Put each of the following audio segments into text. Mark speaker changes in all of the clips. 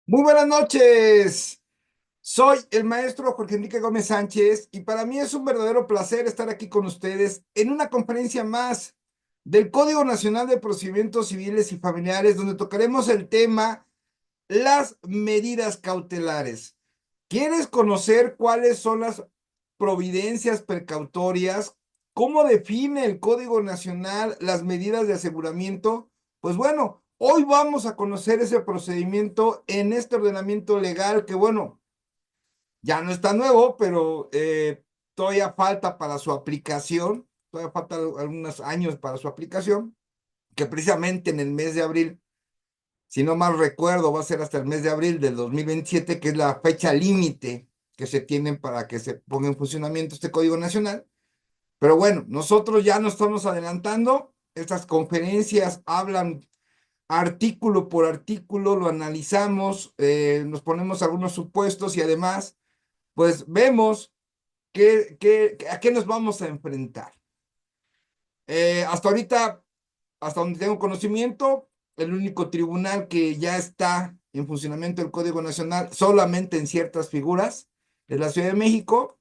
Speaker 1: Muy buenas noches. Soy el maestro Jorge Enrique Gómez Sánchez y para mí es un verdadero placer estar aquí con ustedes en una conferencia más del Código Nacional de Procedimientos Civiles y Familiares, donde tocaremos el tema las medidas cautelares. ¿Quieres conocer cuáles son las providencias precautorias? ¿Cómo define el Código Nacional las medidas de aseguramiento? Pues bueno, hoy vamos a conocer ese procedimiento en este ordenamiento legal que, bueno, ya no está nuevo, pero todavía falta para su aplicación, todavía falta algunos años para su aplicación, que precisamente en el mes de abril, si no mal recuerdo, va a ser hasta el mes de abril del 2027, que es la fecha límite que se tienen para que se ponga en funcionamiento este Código Nacional. Pero bueno, nosotros ya nos estamos adelantando. Estas conferencias hablan artículo por artículo, lo analizamos, nos ponemos algunos supuestos y además, pues vemos a qué nos vamos a enfrentar. Hasta ahorita, hasta donde tengo conocimiento, el único tribunal que ya está en funcionamiento del Código Nacional solamente en ciertas figuras es la Ciudad de México.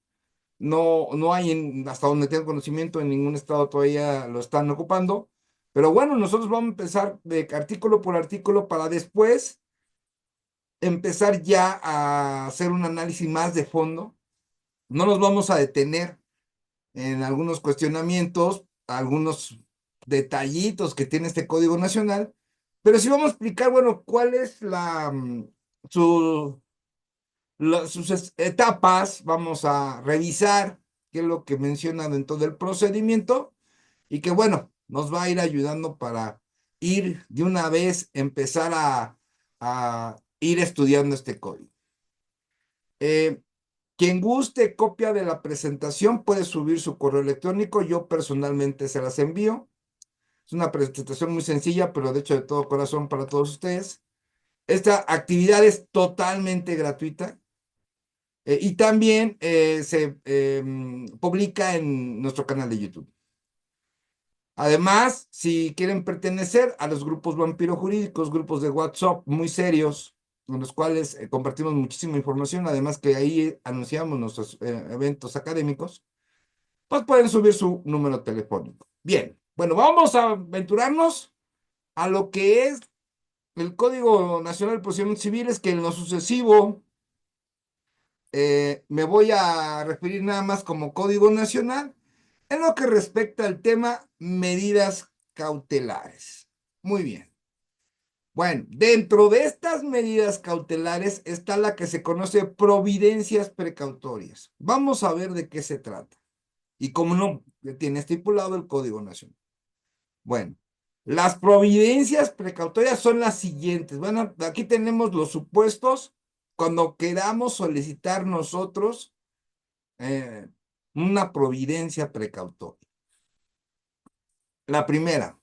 Speaker 1: No hay, hasta donde tengo conocimiento, en ningún estado todavía lo están ocupando. Pero bueno, nosotros vamos a empezar de artículo por artículo para después empezar ya a hacer un análisis más de fondo. No nos vamos a detener en algunos cuestionamientos, algunos detallitos que tiene este Código Nacional, pero sí vamos a explicar, bueno, cuál es su, sus etapas, vamos a revisar qué es lo que menciona dentro del procedimiento y que, bueno, nos va a ir ayudando para ir de una vez, empezar a ir estudiando este código. Eh, Quien guste copia de la presentación puede subir su correo electrónico. Yo personalmente se las envío. Es una presentación muy sencilla, pero de hecho de todo corazón para todos ustedes. Esta actividad es totalmente gratuita y también se publica en nuestro canal de YouTube. Además, si quieren pertenecer a los grupos vampiro jurídicos, grupos de WhatsApp muy serios, en los cuales compartimos muchísima información, además que ahí anunciamos nuestros eventos académicos, pues pueden subir su número telefónico. Bien, bueno, vamos a aventurarnos a lo que es el Código Nacional de Procedimientos Civiles, que en lo sucesivo me voy a referir nada más como Código Nacional, en lo que respecta al tema medidas cautelares. Muy bien. Bueno, dentro de estas medidas cautelares está la que se conoce providencias precautorias. Vamos a ver de qué se trata y cómo no tiene estipulado el Código Nacional. Bueno, las providencias precautorias son las siguientes. Bueno, aquí tenemos los supuestos cuando queramos solicitar nosotros eh, una providencia precautoria. La primera,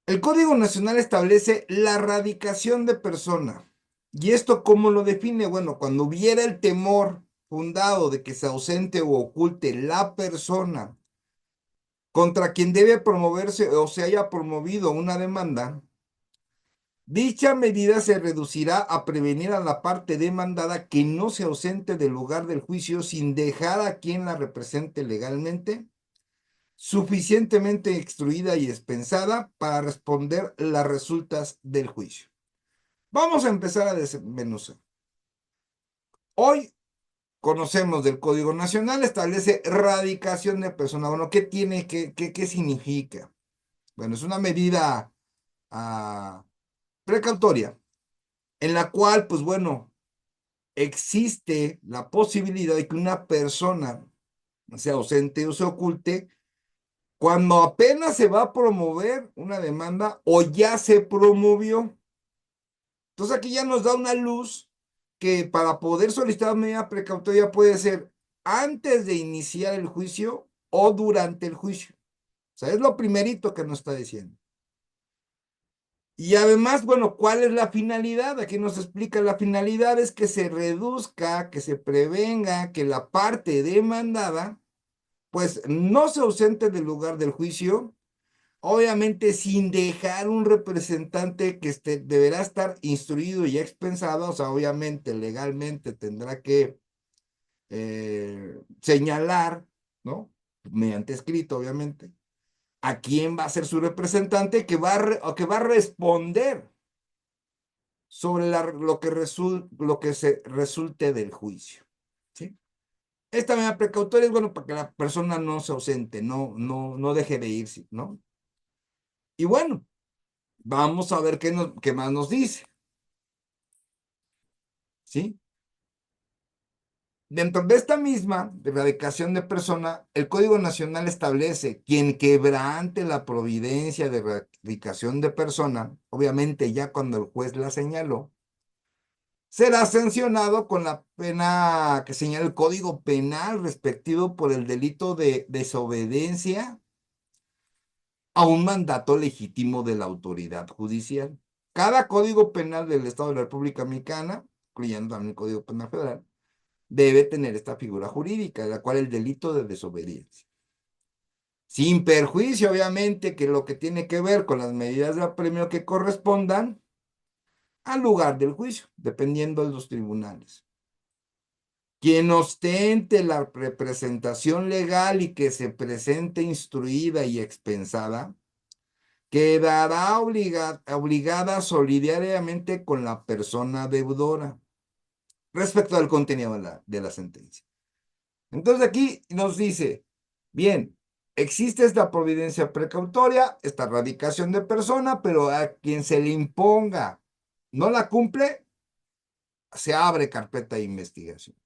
Speaker 1: el Código Nacional establece la radicación de persona. ¿Y esto cómo lo define? Bueno, cuando hubiera el temor fundado de que se ausente o oculte la persona contra quien debe promoverse o se haya promovido una demanda, dicha medida se reducirá a prevenir a la parte demandada que no se ausente del lugar del juicio sin dejar a quien la represente legalmente suficientemente instruida y expensada para responder las resultas del juicio. Vamos a empezar a desmenuzar. Hoy conocemos del Código Nacional, establece radicación de persona. Bueno, ¿qué tiene, qué significa? Bueno, es una medida precautoria en la cual, pues bueno, existe la posibilidad de que una persona se ausente o se oculte cuando apenas se va a promover una demanda o ya se promovió. Entonces aquí ya nos da una luz que para poder solicitar medida precautoria puede ser antes de iniciar el juicio o durante el juicio. O sea, es lo primerito que nos está diciendo. Y además, bueno, ¿cuál es la finalidad? Aquí nos explica la finalidad es que se reduzca, que se prevenga, que la parte demandada, pues no se ausente del lugar del juicio obviamente sin dejar un representante que deberá estar instruido y expensado, o sea, obviamente legalmente tendrá que señalar, ¿no? Mediante escrito, obviamente, a quién va a ser su representante o que va a responder sobre lo que se resulte del juicio, ¿sí? Esta medida precautoria es bueno para que la persona no se ausente, no deje de irse, ¿no? Y bueno, vamos a ver qué más nos dice, ¿sí? Dentro de esta misma erradicación de persona, el Código Nacional establece quien quebrante la providencia de erradicación de persona, obviamente ya cuando el juez la señaló, será sancionado con la pena que señala el Código Penal respectivo por el delito de desobediencia a un mandato legítimo de la autoridad judicial. Cada Código Penal del Estado de la República Mexicana, incluyendo también el Código Penal Federal, debe tener esta figura jurídica, la cual es el delito de desobediencia. Sin perjuicio, obviamente, que lo que tiene que ver con las medidas de apremio que correspondan al lugar del juicio, dependiendo de los tribunales. Quien ostente la representación legal y que se presente instruida y expensada, quedará obligada solidariamente con la persona deudora respecto al contenido de la sentencia. Entonces aquí nos dice, bien, existe esta providencia precautoria, esta erradicación de persona, pero a quien se le imponga no la cumple, se abre carpeta de investigación.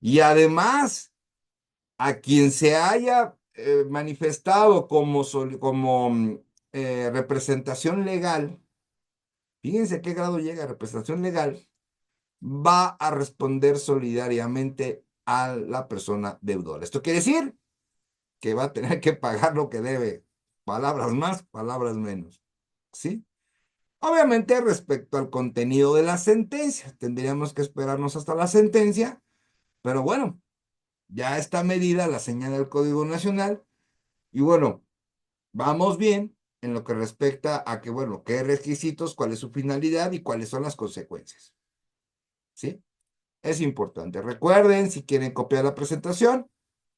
Speaker 1: Y además, a quien se haya manifestado como representación legal, fíjense a qué grado llega representación legal, va a responder solidariamente a la persona deudora. Esto quiere decir que va a tener que pagar lo que debe. Palabras más, palabras menos. ¿Sí? Obviamente, respecto al contenido de la sentencia, tendríamos que esperarnos hasta la sentencia, pero bueno, ya está medida la señal del Código Nacional y bueno, vamos bien en lo que respecta a que, bueno, qué requisitos, cuál es su finalidad y cuáles son las consecuencias. ¿Sí? Es importante. Recuerden, si quieren copiar la presentación,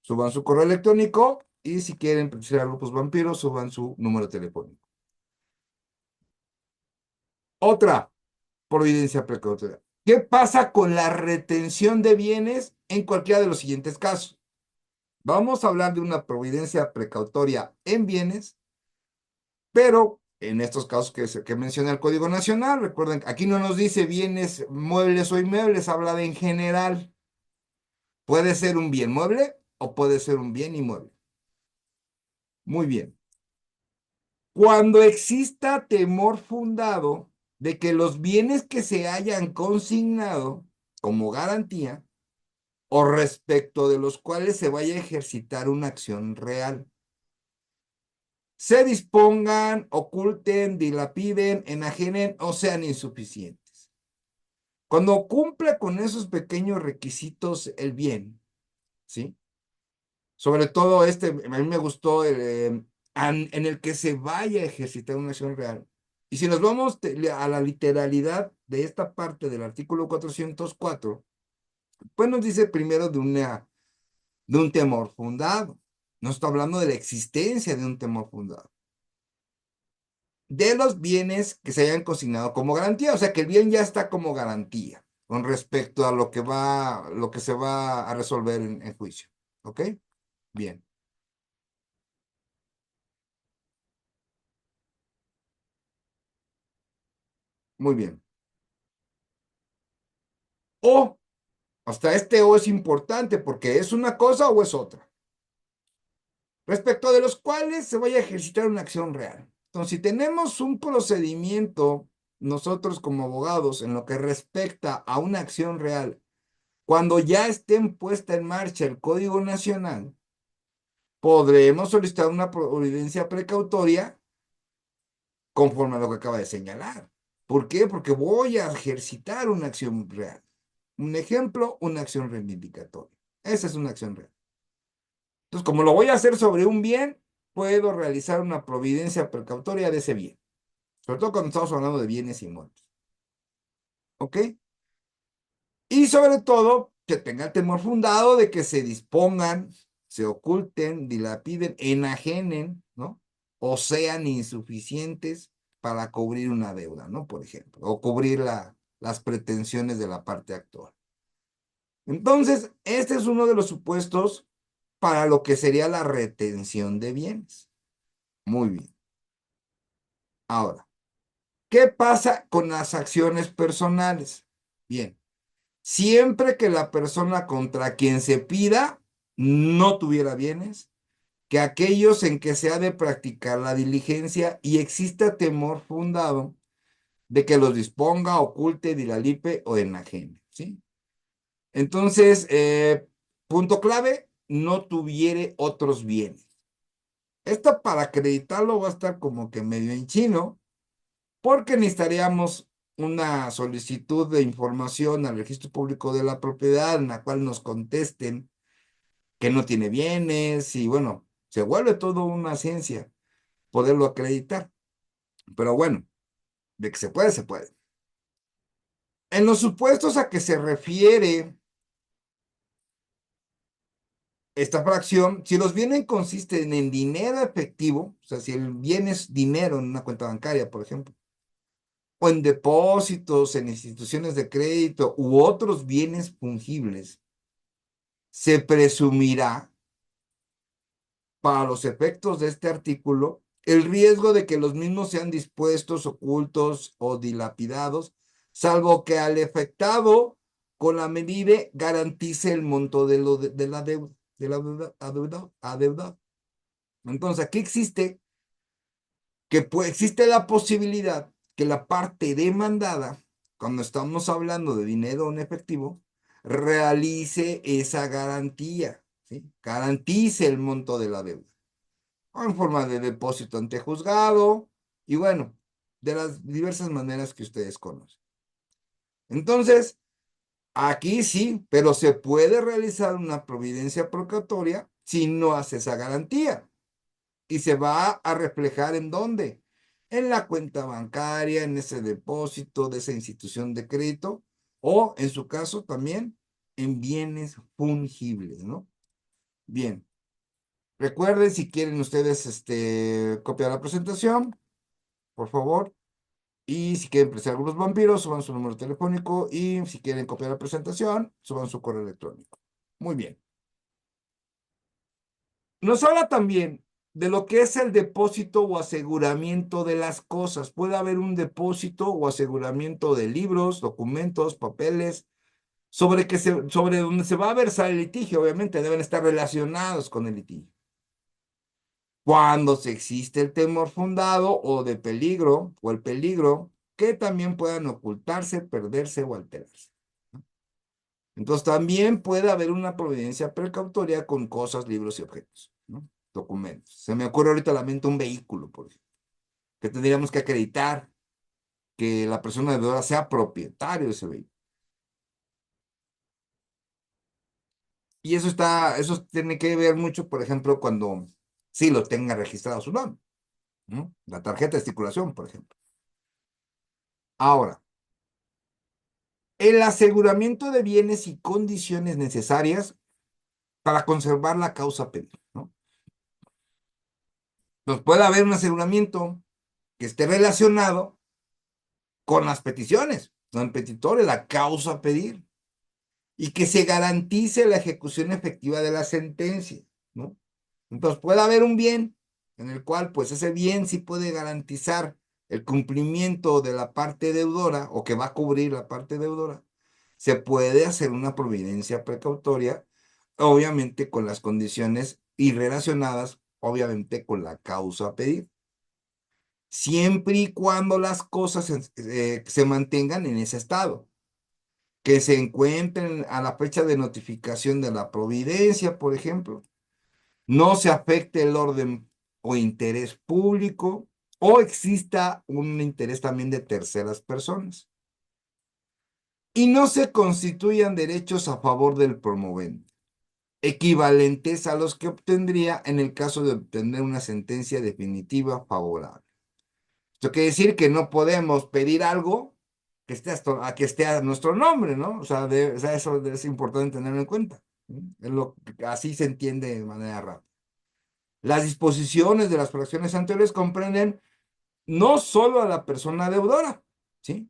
Speaker 1: suban su correo electrónico y si quieren pertenecer a grupos vampiros, suban su número telefónico. Otra providencia precautoria. ¿Qué pasa con la retención de bienes en cualquiera de los siguientes casos? Vamos a hablar de una providencia precautoria en bienes, pero en estos casos que menciona el Código Nacional, recuerden, aquí no nos dice bienes muebles o inmuebles, habla de en general. Puede ser un bien mueble o puede ser un bien inmueble. Muy bien. Cuando exista temor fundado de que los bienes que se hayan consignado como garantía o respecto de los cuales se vaya a ejercitar una acción real, se dispongan, oculten, dilapiden, enajenen o sean insuficientes. Cuando cumple con esos pequeños requisitos el bien, ¿sí? Sobre todo a mí me gustó en el que se vaya a ejercitar una acción real. Y si nos vamos a la literalidad de esta parte del artículo 404, pues nos dice primero de un temor fundado. No está hablando de la existencia de un temor fundado. De los bienes que se hayan consignado como garantía, o sea que el bien ya está como garantía con respecto a lo que se va a resolver en juicio. ¿Ok? Bien, muy bien. O hasta este o es importante porque es una cosa o es otra, respecto de los cuales se vaya a ejercitar una acción real. Entonces, si tenemos un procedimiento, nosotros como abogados, en lo que respecta a una acción real, cuando ya esté puesta en marcha el Código Nacional, podremos solicitar una providencia precautoria conforme a lo que acaba de señalar. ¿Por qué? Porque voy a ejercitar una acción real. Un ejemplo, una acción reivindicatoria. Esa es una acción real. Entonces, como lo voy a hacer sobre un bien, puedo realizar una providencia precautoria de ese bien. Sobre todo cuando estamos hablando de bienes inmuebles. ¿Ok? Y sobre todo, que tenga el temor fundado de que se dispongan, se oculten, dilapiden, enajenen, ¿no? O sean insuficientes para cubrir una deuda, ¿no? Por ejemplo, o cubrir las pretensiones de la parte actual. Entonces, este es uno de los supuestos para lo que sería la retención de bienes. Muy bien. Ahora, ¿qué pasa con las acciones personales? Bien, siempre que la persona contra quien se pida no tuviera bienes, que aquellos en que se ha de practicar la diligencia y exista temor fundado de que los disponga, oculte, dilalipe o enajene, ¿sí? Entonces, punto clave, no tuviere otros bienes. Esto para acreditarlo va a estar como que medio en chino, porque necesitaríamos una solicitud de información al registro público de la propiedad en la cual nos contesten que no tiene bienes y bueno, se vuelve todo una ciencia poderlo acreditar. Pero bueno, de que se puede, se puede. En los supuestos a que se refiere esta fracción, si los bienes consisten en dinero efectivo, o sea, si el bien es dinero en una cuenta bancaria, por ejemplo, o en depósitos, en instituciones de crédito u otros bienes fungibles, se presumirá, para los efectos de este artículo, el riesgo de que los mismos sean dispuestos, ocultos o dilapidados, salvo que al afectado con la medida garantice el monto de la deuda, adeudado. Entonces, aquí existe existe la posibilidad que la parte demandada, cuando estamos hablando de dinero en efectivo, realice esa garantía, ¿sí? Garantice el monto de la deuda, o en forma de depósito ante juzgado, y bueno, de las diversas maneras que ustedes conocen. Entonces, aquí sí, pero se puede realizar una providencia precautoria si no hace esa garantía. Y se va a reflejar ¿en dónde? En la cuenta bancaria, en ese depósito de esa institución de crédito, o en su caso también en bienes fungibles, ¿no? Bien, recuerden si quieren ustedes copiar la presentación, por favor. Y si quieren apreciar algunos vampiros, suban su número telefónico. Y si quieren copiar la presentación, suban su correo electrónico. Muy bien. Nos habla también de lo que es el depósito o aseguramiento de las cosas. Puede haber un depósito o aseguramiento de libros, documentos, papeles, sobre donde se va a versar el litigio. Obviamente deben estar relacionados con el litigio. Cuando se existe el temor fundado o de peligro, o el peligro, que también puedan ocultarse, perderse o alterarse. Entonces también puede haber una providencia precautoria con cosas, libros y objetos, ¿no? Documentos. Se me ocurre ahorita a la mente un vehículo, por ejemplo, que tendríamos que acreditar que la persona deudora sea propietario de ese vehículo. Y eso tiene que ver mucho, por ejemplo, cuando sí lo tenga registrado su nombre, ¿no? La tarjeta de circulación, por ejemplo. Ahora, el aseguramiento de bienes y condiciones necesarias para conservar la causa penal, ¿no? Entonces puede haber un aseguramiento que esté relacionado con las peticiones, con el petitorio, la causa a pedir, y que se garantice la ejecución efectiva de la sentencia, ¿no? Entonces puede haber un bien en el cual pues ese bien sí puede garantizar el cumplimiento de la parte deudora o que va a cubrir la parte deudora. Se puede hacer una providencia precautoria, obviamente con las condiciones y relacionadas, obviamente con la causa a pedir, siempre y cuando las cosas se mantengan en ese estado, que se encuentren a la fecha de notificación de la providencia, por ejemplo, no se afecte el orden o interés público, o exista un interés también de terceras personas, y no se constituyan derechos a favor del promovente. equivalentes a los que obtendría en el caso de obtener una sentencia definitiva favorable. Esto quiere decir que no podemos pedir algo que esté a nuestro nombre, ¿no? O sea, eso es importante tenerlo en cuenta. Así se entiende de manera rápida. Las disposiciones de las fracciones anteriores comprenden no solo a la persona deudora, ¿sí?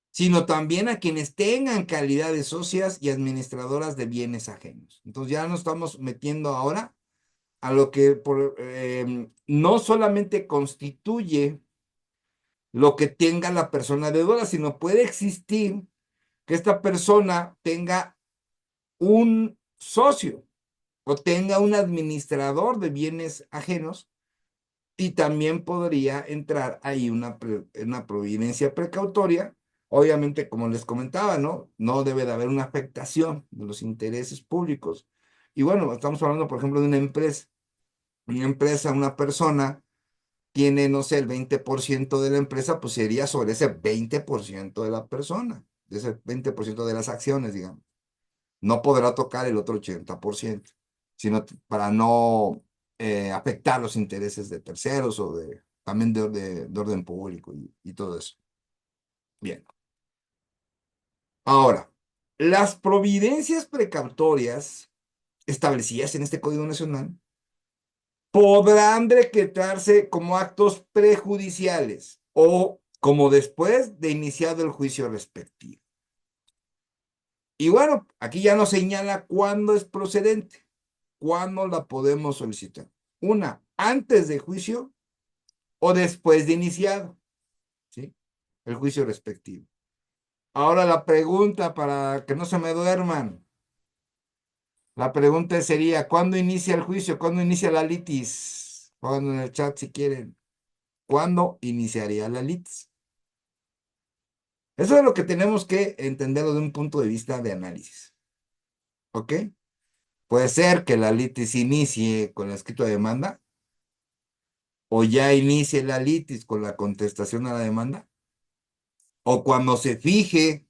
Speaker 1: Sino también a quienes tengan calidad de socias y administradoras de bienes ajenos. Entonces ya nos estamos metiendo ahora a lo que no solamente constituye lo que tenga la persona deudora, sino puede existir que esta persona tenga un socio o tenga un administrador de bienes ajenos y también podría entrar ahí una providencia precautoria. Obviamente, como les comentaba, ¿no? No debe de haber una afectación de los intereses públicos. Y bueno, estamos hablando, por ejemplo, de una empresa. Una empresa, una persona tiene, no sé, el 20% de la empresa, pues sería sobre ese 20% de la persona, de ese 20% de las acciones, digamos. No podrá tocar el otro 80%, sino para no afectar los intereses de terceros o también de orden público y todo eso. Bien. Ahora, las providencias precautorias establecidas en este Código Nacional podrán decretarse como actos prejudiciales o como después de iniciado el juicio respectivo. Y bueno, aquí ya nos señala cuándo es procedente, cuándo la podemos solicitar. Una, antes de juicio o después de iniciado, ¿sí? El juicio respectivo. Ahora la pregunta para que no se me duerman. La pregunta sería, ¿cuándo inicia el juicio? ¿Cuándo inicia la litis? Pongan en el chat si quieren. ¿Cuándo iniciaría la litis? Eso es lo que tenemos que entenderlo de un punto de vista de análisis. ¿Ok? Puede ser que la litis inicie con el escrito de demanda o ya inicie la litis con la contestación a la demanda o cuando se fije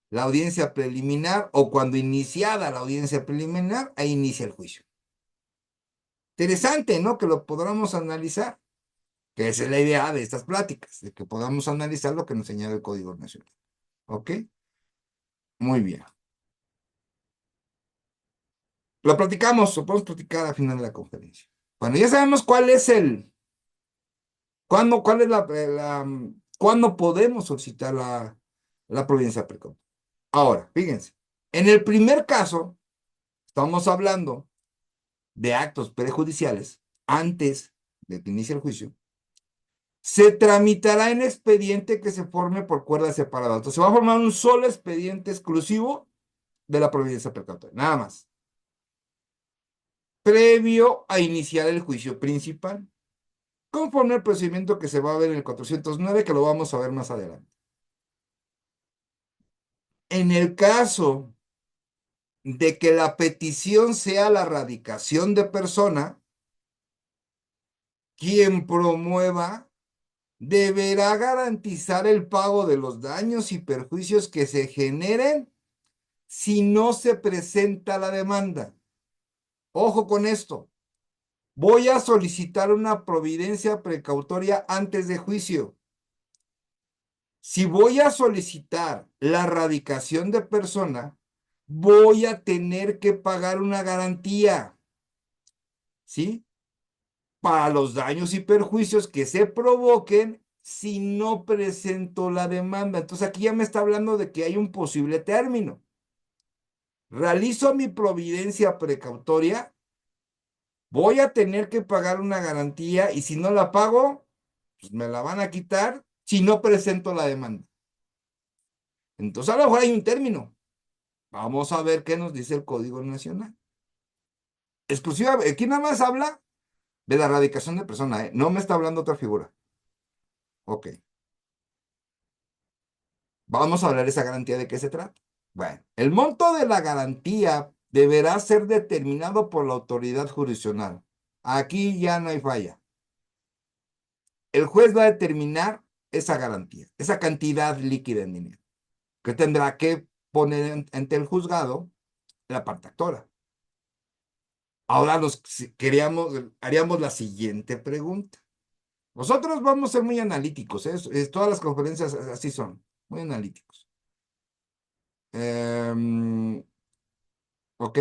Speaker 1: la audiencia preliminar o cuando iniciada la audiencia preliminar, ahí inicia el juicio. Interesante, ¿no? Que lo podamos analizar, que esa es la idea de estas pláticas, de que podamos analizar lo que nos señala el Código Nacional. ¿Ok? Muy bien. Lo platicamos, o podemos platicar al final de la conferencia. Bueno, ya sabemos cuál es cuándo podemos solicitar la providencia precautoria. Ahora, fíjense, en el primer caso, estamos hablando de actos prejudiciales antes de que inicie el juicio, se tramitará en expediente que se forme por cuerda separada. Entonces, se va a formar un solo expediente exclusivo de la providencia precautoria, nada más. Previo a iniciar el juicio principal, conforme al procedimiento que se va a ver en el 409, que lo vamos a ver más adelante. En el caso de que la petición sea la radicación de persona, quien promueva deberá garantizar el pago de los daños y perjuicios que se generen si no se presenta la demanda. Ojo con esto. Voy a solicitar una providencia precautoria antes de juicio. Si voy a solicitar la radicación de persona, voy a tener que pagar una garantía, ¿sí? Para los daños y perjuicios que se provoquen si no presento la demanda. Entonces aquí ya me está hablando de que hay un posible término. Realizo mi providencia precautoria, voy a tener que pagar una garantía y si no la pago, pues me la van a quitar si no presento la demanda. Entonces a lo mejor hay un término. Vamos a ver qué nos dice el Código Nacional. Exclusiva, aquí nada más habla de la radicación de persona, ¿eh? No me está hablando otra figura. Ok. Vamos a hablar de esa garantía de qué se trata. Bueno, el monto de la garantía deberá ser determinado por la autoridad jurisdiccional. Aquí ya no hay falla. El juez va a determinar esa garantía, esa cantidad líquida en dinero, que tendrá que poner ante el juzgado la parte actora. Ahora haríamos la siguiente pregunta. Nosotros vamos a ser muy analíticos, ¿eh? Todas las conferencias así son, muy analíticos. ¿Ok?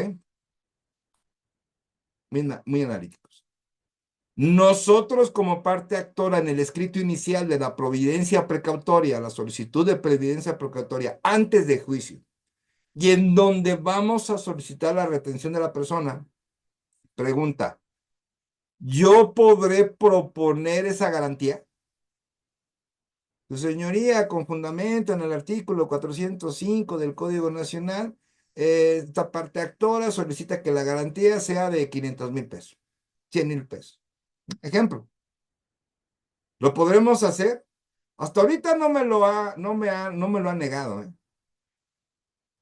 Speaker 1: Muy analíticos. Nosotros, como parte actora en el escrito inicial de la providencia precautoria, la solicitud de providencia precautoria antes de juicio, y en donde vamos a solicitar la retención de la persona, pregunta, ¿yo podré proponer esa garantía? Su señoría, con fundamento en el artículo 405 del Código Nacional, esta parte actora solicita que la garantía sea de 500,000 pesos, 100,000 pesos. Ejemplo, ¿lo podremos hacer? Hasta ahorita no me lo ha negado, ¿eh?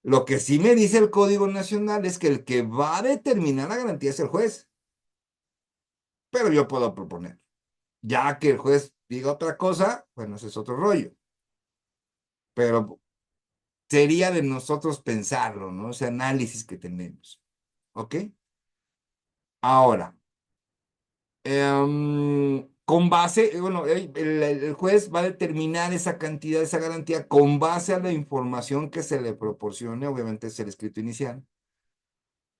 Speaker 1: Lo que sí me dice el Código Nacional es que el que va a determinar la garantía es el juez, pero yo puedo proponer. Ya que el juez diga otra cosa, bueno, ese es otro rollo. Pero sería de nosotros pensarlo, ¿no? Ese análisis que tenemos. ¿Ok? Ahora, con base, bueno, el juez va a determinar esa cantidad, esa garantía con base a la información que se le proporcione, obviamente es el escrito inicial,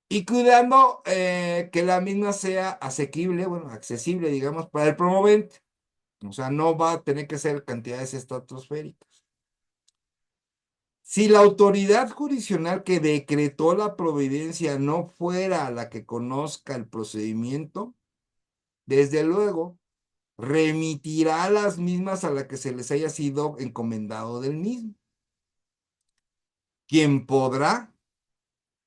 Speaker 1: y cuidando que la misma sea asequible, bueno, accesible, digamos, para el promovente. O sea, no va a tener que ser cantidades estratosféricas. Si la autoridad jurisdiccional que decretó la providencia no fuera la que conozca el procedimiento, desde luego, remitirá las mismas a la que se les haya sido encomendado del mismo, quien podrá,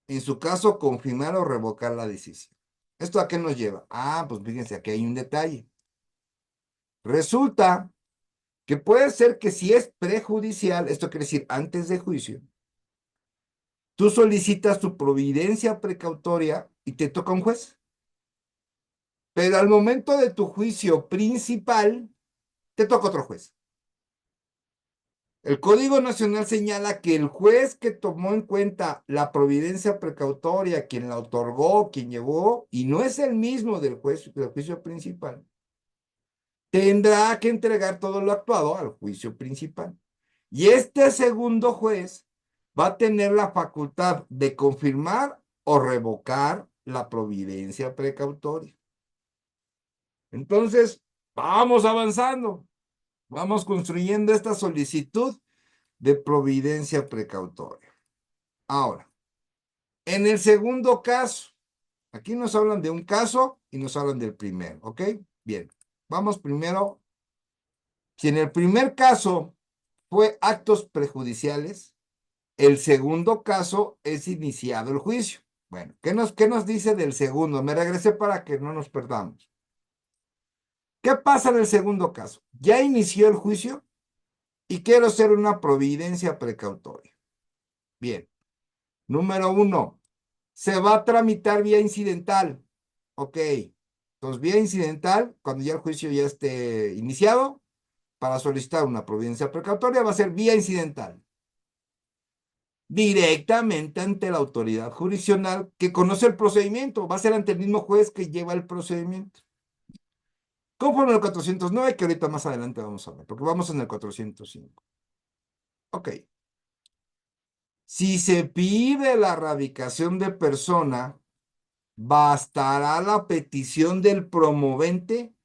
Speaker 1: en su caso, confirmar o revocar la decisión. ¿Esto a qué nos lleva? Ah, pues fíjense, aquí hay un detalle. Resulta que puede ser que si es prejudicial, esto quiere decir antes de juicio, tú solicitas tu providencia precautoria y te toca un juez. Pero al momento de tu juicio principal, te toca otro juez. El Código Nacional señala que el juez que tomó en cuenta la providencia precautoria, quien la otorgó, quien llevó, y no es el mismo del juicio principal, tendrá que entregar todo lo actuado al juicio principal. Y este segundo juez va a tener la facultad de confirmar o revocar la providencia precautoria. Entonces, vamos avanzando, vamos construyendo esta solicitud de providencia precautoria. Ahora, en el segundo caso, aquí nos hablan de un caso y nos hablan del primero, ¿ok? Bien, vamos primero. Si en el primer caso fue actos prejudiciales, el segundo caso es iniciado el juicio. Bueno, ¿qué nos dice del segundo? Me regresé para que no nos perdamos. ¿Qué pasa en el segundo caso? Ya inició el juicio y quiero hacer una providencia precautoria. Bien, número 1, se va a tramitar vía incidental. Ok, entonces vía incidental, cuando ya el juicio ya esté iniciado, para solicitar una providencia precautoria va a ser vía incidental, directamente ante la autoridad jurisdiccional que conoce el procedimiento, va a ser ante el mismo juez que lleva el procedimiento. Conforme al 409, que ahorita más adelante vamos a ver, porque vamos en el 405. Ok. Si se pide la radicación de persona, bastará la petición del promovente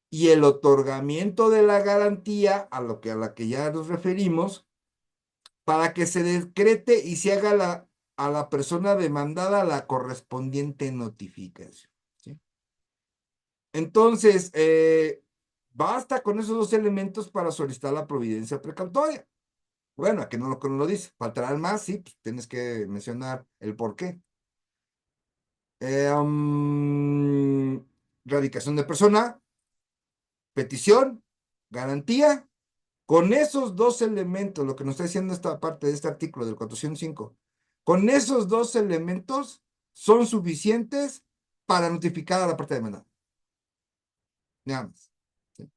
Speaker 1: y el otorgamiento de la garantía a la que ya nos referimos para que se decrete y se haga a la persona demandada la correspondiente notificación. ¿Sí? Entonces, basta con esos dos elementos para solicitar la providencia precautoria. Bueno, aquí no lo dice. Faltará más, sí, pues tienes que mencionar el por qué. Radicación de persona, petición, garantía. Con esos dos elementos, lo que nos está diciendo esta parte de este artículo del 405, con esos dos elementos son suficientes para notificar a la parte demandada. Nada más. ¿Sí?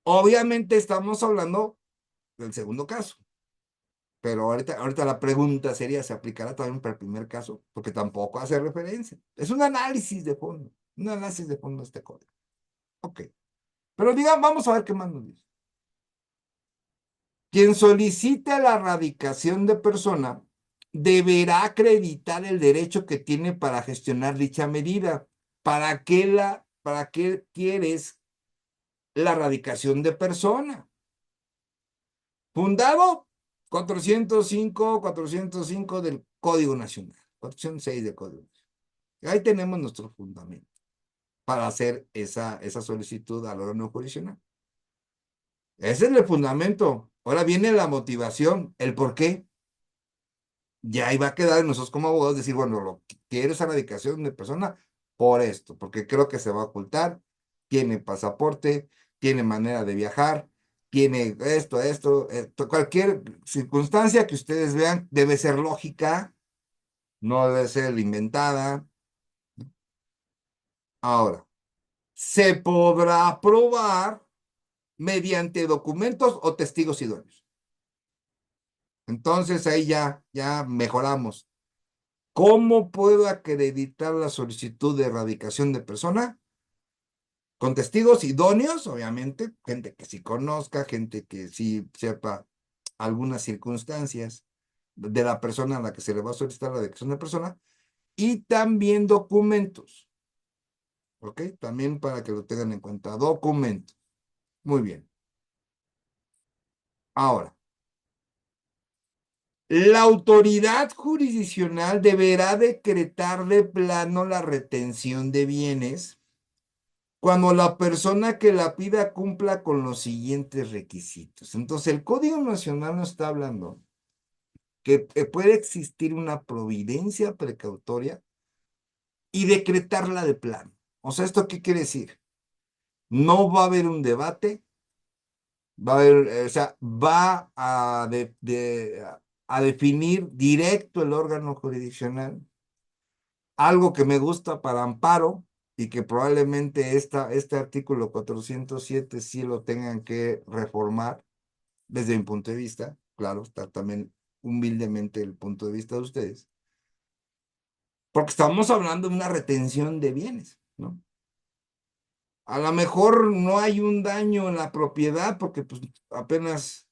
Speaker 1: Obviamente estamos hablando del segundo caso. Pero ahorita la pregunta sería, ¿se aplicará también para el primer caso? Porque tampoco hace referencia. Es un análisis de fondo de este código. Ok. Pero digamos, vamos a ver qué más nos dice. Quien solicite la radicación de persona deberá acreditar el derecho que tiene para gestionar dicha medida. ¿Para qué quieres la radicación de persona? Fundado 405 del Código Nacional, 406 del Código Nacional. Ahí tenemos nuestro fundamento para hacer esa solicitud al órgano jurisdiccional. Ese es el fundamento. Ahora viene la motivación, el por qué. Ya ahí va a quedar en nosotros como abogados decir, bueno, lo que quiero esa radicación de persona por esto, porque creo que se va a ocultar, tiene pasaporte, tiene manera de viajar, tiene esto, cualquier circunstancia que ustedes vean debe ser lógica, no debe ser inventada. Ahora, se podrá probar mediante documentos o testigos idóneos. Entonces ahí ya mejoramos. ¿Cómo puedo acreditar la solicitud de erradicación de persona? Con testigos idóneos, obviamente, gente que sí conozca, gente que sí sepa algunas circunstancias de la persona a la que se le va a solicitar la erradicación de persona, y también documentos, ¿ok? También para que lo tengan en cuenta, documentos. Muy bien. Ahora, la autoridad jurisdiccional deberá decretar de plano la retención de bienes cuando la persona que la pida cumpla con los siguientes requisitos. Entonces, el Código Nacional nos está hablando que puede existir una providencia precautoria y decretarla de plano. O sea, ¿esto qué quiere decir? No va a haber un debate, va a haber, o sea, va a definir directo el órgano jurisdiccional, algo que me gusta para amparo, y que probablemente este artículo 407 sí lo tengan que reformar desde mi punto de vista. Claro, está también humildemente el punto de vista de ustedes, porque estamos hablando de una retención de bienes, ¿no? A lo mejor no hay un daño en la propiedad porque pues, apenas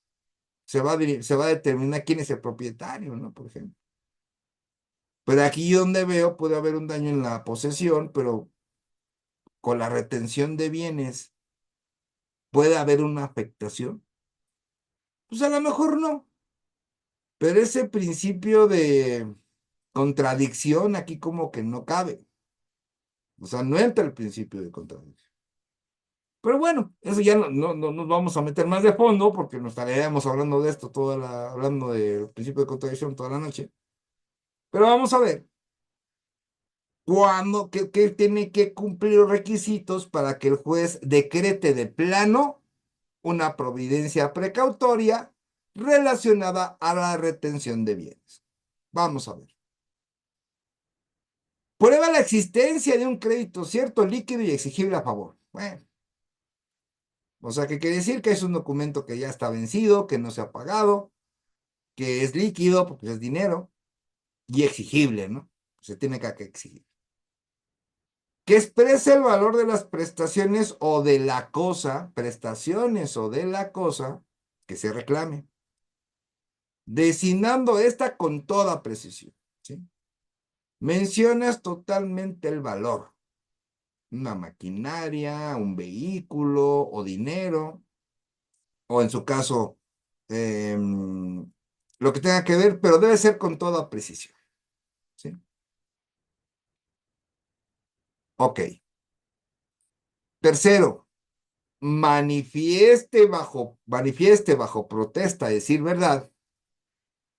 Speaker 1: se va a determinar quién es el propietario, ¿no? Por ejemplo. Pero aquí donde veo puede haber un daño en la posesión, pero con la retención de bienes puede haber una afectación. Pues a lo mejor no, pero ese principio de contradicción aquí como que no cabe. O sea, no entra el principio de contradicción. Pero bueno, eso ya no nos vamos a meter más de fondo porque nos estaríamos hablando de esto hablando del principio de contradicción toda la noche. Pero vamos a ver, ¿qué tiene que cumplir los requisitos para que el juez decrete de plano una providencia precautoria relacionada a la retención de bienes? Vamos a ver. Prueba la existencia de un crédito cierto, líquido y exigible a favor. Bueno, o sea, ¿qué quiere decir? Que es un documento que ya está vencido, que no se ha pagado, que es líquido porque es dinero y exigible, ¿no? Se tiene que exigir. Que exprese el valor de las prestaciones o de la cosa, prestaciones o de la cosa que se reclame, designando esta con toda precisión, ¿sí? Mencionas totalmente el valor, una maquinaria, un vehículo o dinero, o en su caso, lo que tenga que ver, pero debe ser con toda precisión, ¿sí? Ok. Tercero, manifieste bajo protesta, decir verdad,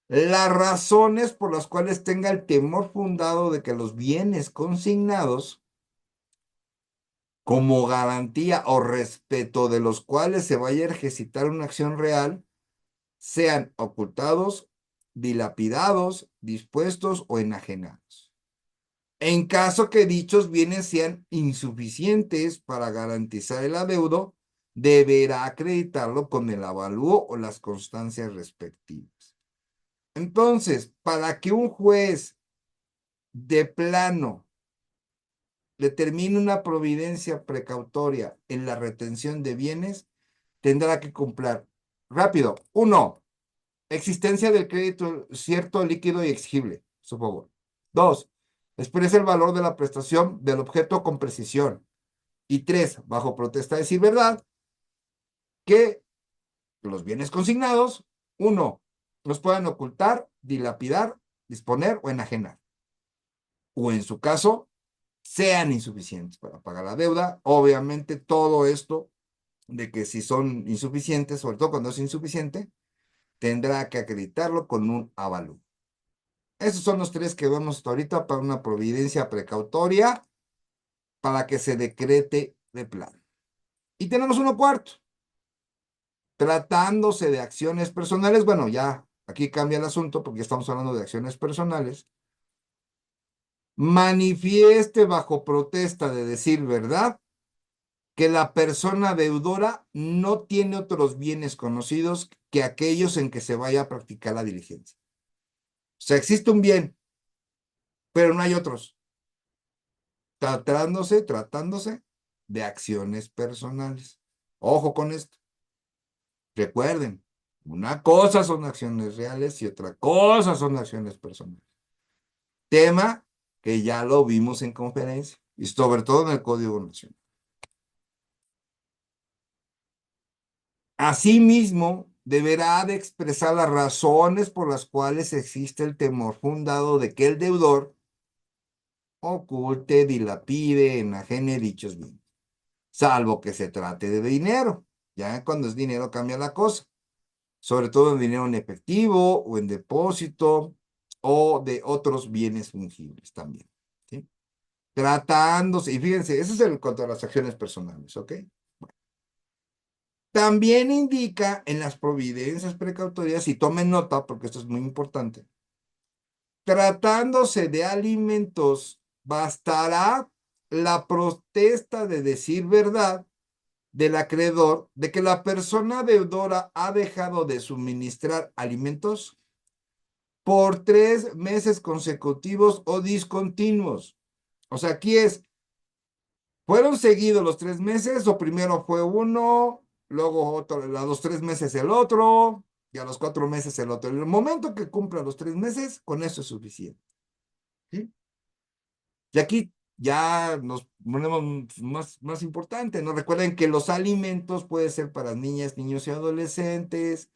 Speaker 1: las razones por las cuales tenga el temor fundado de que los bienes consignados como garantía o respeto de los cuales se vaya a ejercitar una acción real sean ocultados, dilapidados, dispuestos o enajenados. En caso que dichos bienes sean insuficientes para garantizar el adeudo, deberá acreditarlo con el avalúo o las constancias respectivas. Entonces, para que un juez de plano determine una providencia precautoria en la retención de bienes, tendrá que cumplir rápido. Uno, existencia del crédito cierto, líquido y exigible, su favor. Dos, expresa el valor de la prestación del objeto con precisión. Y tres, bajo protesta de decir verdad, que los bienes consignados, uno, los puedan ocultar, dilapidar, disponer o enajenar. O en su caso, sean insuficientes para pagar la deuda. Obviamente todo esto de que si son insuficientes, sobre todo cuando es insuficiente, tendrá que acreditarlo con un avalúo. Esos son los tres que vemos hasta ahorita para una providencia precautoria para que se decrete de plano. Y tenemos uno cuarto. Tratándose de acciones personales, bueno, ya aquí cambia el asunto porque estamos hablando de acciones personales. Manifieste bajo protesta de decir verdad que la persona deudora no tiene otros bienes conocidos que aquellos en que se vaya a practicar la diligencia. O sea, existe un bien, pero no hay otros. Tratándose de acciones personales. Ojo con esto. Recuerden, una cosa son acciones reales y otra cosa son acciones personales. Tema que ya lo vimos en conferencia y sobre todo en el Código Nacional. Asimismo, deberá de expresar las razones por las cuales existe el temor fundado de que el deudor oculte, dilapide, enajene dichos bienes, salvo que se trate de dinero. Ya cuando es dinero cambia la cosa, sobre todo en dinero en efectivo o en depósito o de otros bienes fungibles también, ¿sí? Tratándose, y fíjense, eso es el contra las acciones personales, ¿ok? También indica en las providencias precautorias, y tomen nota porque esto es muy importante, tratándose de alimentos, bastará la protesta de decir verdad del acreedor de que la persona deudora ha dejado de suministrar alimentos por 3 meses consecutivos o discontinuos. O sea, aquí ¿fueron seguidos los 3 meses o primero fue uno, luego otro, a los 3 meses el otro y a los 4 meses el otro? En el momento que cumpla los 3 meses, con eso es suficiente, ¿sí? Y aquí ya nos ponemos más importante, ¿no? Recuerden que los alimentos pueden ser para niñas, niños y adolescentes,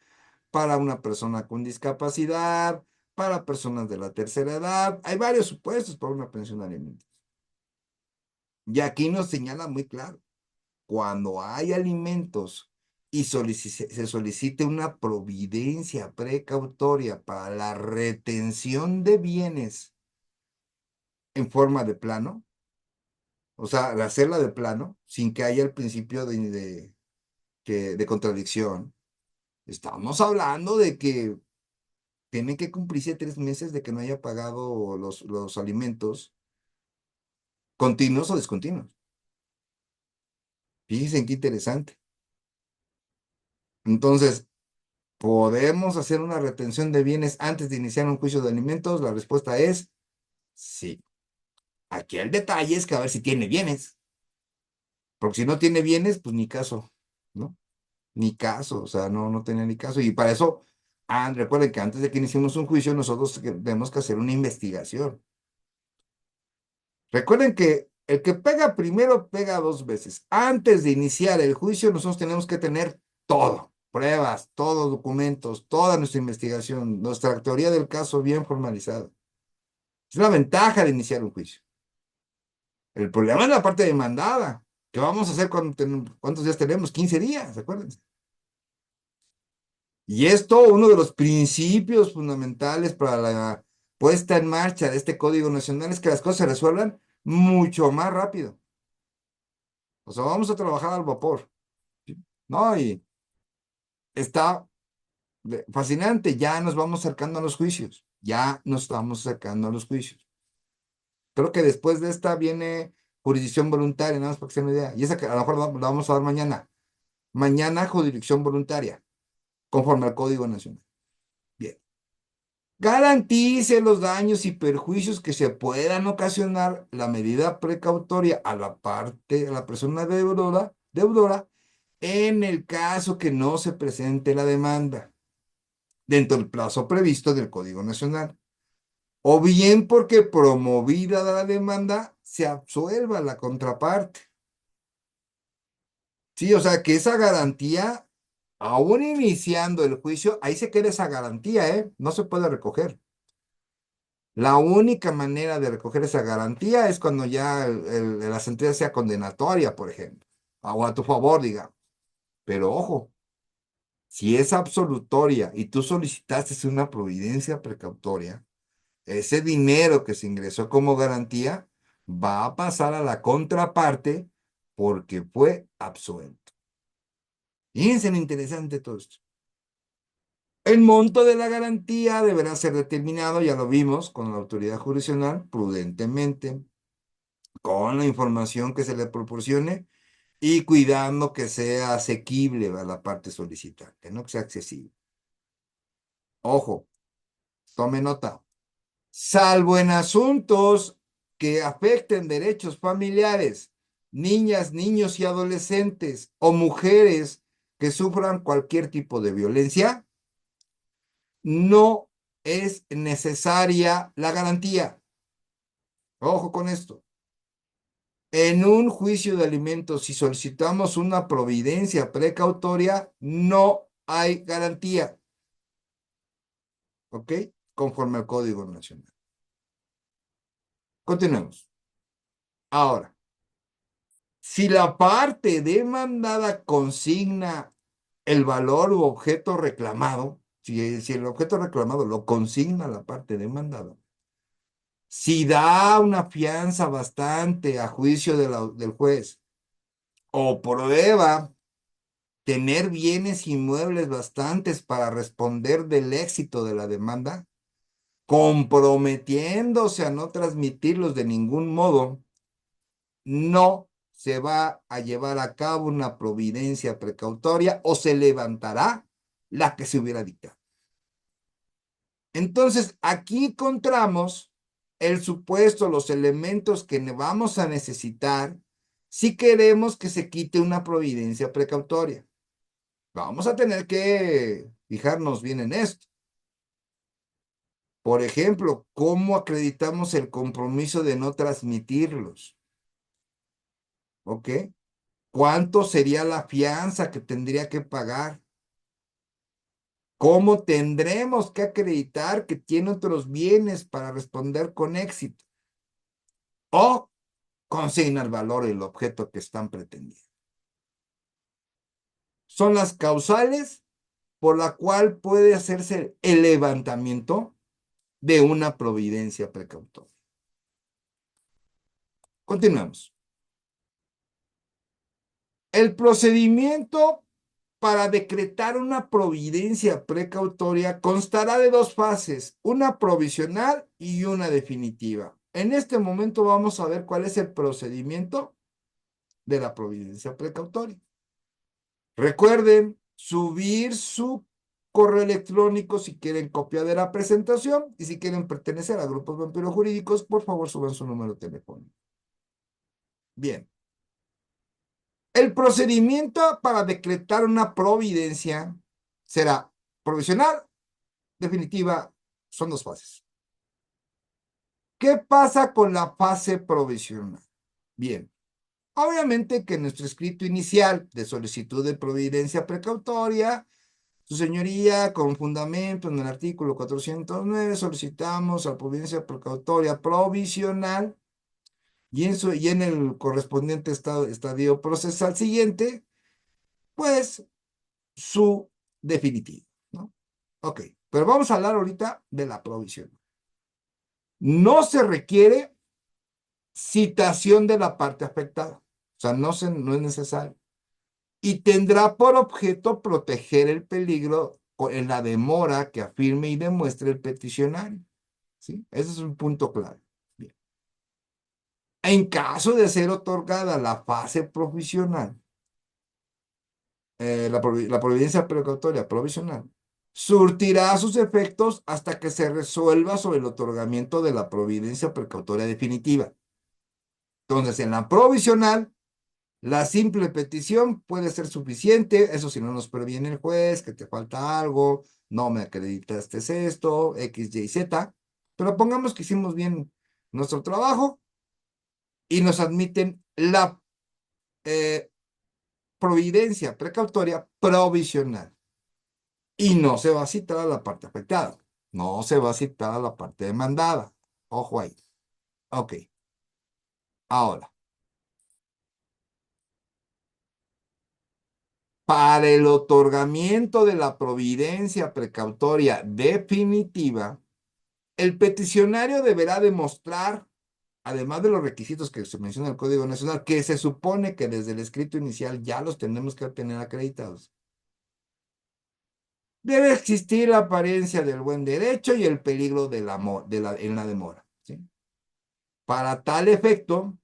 Speaker 1: para una persona con discapacidad, para personas de la tercera edad. Hay varios supuestos para una pensión de alimentos. Y aquí nos señala muy claro, cuando hay alimentos y se solicite una providencia precautoria para la retención de bienes en forma de plano, o sea, de hacerla de plano, sin que haya el principio de contradicción, estamos hablando de que tienen que cumplirse 3 meses de que no haya pagado los alimentos continuos o discontinuos. Fíjense qué interesante. Entonces, ¿podemos hacer una retención de bienes antes de iniciar un juicio de alimentos? La respuesta es sí. Aquí el detalle es que a ver si tiene bienes, porque si no tiene bienes, pues ni caso, ¿no? Ni caso, o sea, no tenía ni caso. Y para eso, recuerden que antes de que iniciemos un juicio, nosotros tenemos que hacer una investigación. Recuerden que el que pega primero pega 2 veces. Antes de iniciar el juicio, nosotros tenemos que tener todo, pruebas, todos documentos, toda nuestra investigación, nuestra teoría del caso bien formalizada. Es una ventaja de iniciar un juicio. El problema es la parte demandada. ¿Qué vamos a hacer cuántos días tenemos? 15 días, acuérdense. Y esto, uno de los principios fundamentales para la puesta en marcha de este Código Nacional es que las cosas se resuelvan mucho más rápido. O sea, vamos a trabajar al vapor, ¿sí? ¿No? Y está fascinante, ya nos vamos acercando a los juicios, ya nos estamos acercando a los juicios. Creo que después de esta viene jurisdicción voluntaria, nada más para que se den una idea. Y esa que a lo mejor la vamos a dar mañana. Mañana jurisdicción voluntaria, conforme al Código Nacional. Bien. garantice los daños y perjuicios que se puedan ocasionar la medida precautoria a a la persona deudora, en el caso que no se presente la demanda dentro del plazo previsto del Código Nacional, o bien porque promovida la demanda se absuelva la contraparte. Sí, o sea que esa garantía, aún iniciando el juicio, ahí se queda esa garantía, ¿eh? No se puede recoger. La única manera de recoger esa garantía es cuando ya la sentencia sea condenatoria, por ejemplo, o a tu favor, diga. Pero ojo, si es absolutoria y tú solicitaste una providencia precautoria, ese dinero que se ingresó como garantía va a pasar a la contraparte porque fue absuelto. Fíjense lo interesante todo esto. El monto de la garantía deberá ser determinado, ya lo vimos, con la autoridad jurisdiccional, prudentemente, con la información que se le proporcione y cuidando que sea asequible a la parte solicitante, no que sea accesible. Ojo, tome nota. Salvo en asuntos que afecten derechos familiares, niñas, niños y adolescentes o mujeres que sufran cualquier tipo de violencia, no es necesaria la garantía. Ojo con esto. En un juicio de alimentos, si solicitamos una providencia precautoria, no hay garantía. ¿Ok? Conforme al Código Nacional. Continuemos. Ahora, si la parte demandada consigna el valor u objeto reclamado, si el objeto reclamado lo consigna la parte demandada, si da una fianza bastante a juicio del juez o prueba tener bienes inmuebles bastantes para responder del éxito de la demanda, comprometiéndose a no transmitirlos de ningún modo, no se va a llevar a cabo una providencia precautoria o se levantará la que se hubiera dictado. Entonces, aquí encontramos el supuesto, los elementos que vamos a necesitar si queremos que se quite una providencia precautoria. Vamos a tener que fijarnos bien en esto. Por ejemplo, ¿cómo acreditamos el compromiso de no transmitirlos? ¿Ok? ¿Cuánto sería la fianza que tendría que pagar? ¿Cómo tendremos que acreditar que tiene otros bienes para responder con éxito? O consigna el valor y el objeto que están pretendiendo. Son las causales por la cual puede hacerse el levantamiento de una providencia precautoria. Continuamos. El procedimiento para decretar una providencia precautoria constará de dos fases, una provisional y una definitiva. En este momento vamos a ver cuál es el procedimiento de la providencia precautoria. Recuerden subir su correo electrónico si quieren copia de la presentación y si quieren pertenecer a grupos vampiros jurídicos, por favor suban su número telefónico. Bien. El procedimiento para decretar una providencia será provisional, definitiva, son dos fases. ¿Qué pasa con la fase provisional? Bien, obviamente que en nuestro escrito inicial de solicitud de providencia precautoria, su señoría, con fundamento en el artículo 409, solicitamos la providencia precautoria provisional y en el correspondiente estadio procesal siguiente, pues su definitivo, ¿no? Ok, pero vamos a hablar ahorita de la provisión. No se requiere citación de la parte afectada, o sea, no es necesario. Y tendrá por objeto proteger el peligro en la demora que afirme y demuestre el peticionario, ¿sí? Ese es un punto clave. Bien. En caso de ser otorgada la fase provisional, la providencia precautoria provisional, surtirá sus efectos hasta que se resuelva sobre el otorgamiento de la providencia precautoria definitiva. Entonces, en la provisional, la simple petición puede ser suficiente, eso si no nos previene el juez, que te falta algo, no me acreditaste esto, X, Y, Z, pero pongamos que hicimos bien nuestro trabajo y nos admiten la providencia precautoria provisional. Y no se va a citar a la parte afectada, no se va a citar a la parte demandada. Ojo ahí. Ok, ahora, para el otorgamiento de la providencia precautoria definitiva, el peticionario deberá demostrar, además de los requisitos que se menciona en el Código Nacional, que se supone que desde el escrito inicial ya los tenemos que tener acreditados. Debe existir la apariencia del buen derecho y el peligro en la demora, ¿sí? Para tal efecto,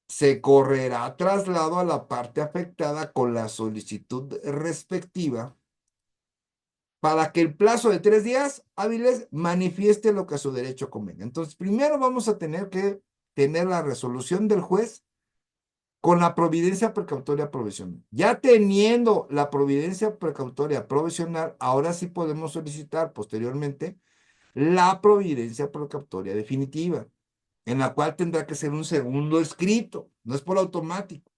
Speaker 1: se correrá traslado a la parte afectada con la solicitud respectiva para que el plazo de 3 días hábiles manifieste lo que a su derecho convenga. Entonces, primero vamos a tener que tener la resolución del juez con la providencia precautoria provisional. Ya teniendo la providencia precautoria provisional, ahora sí podemos solicitar posteriormente la providencia precautoria definitiva, en la cual tendrá que ser un segundo escrito, no es por automático.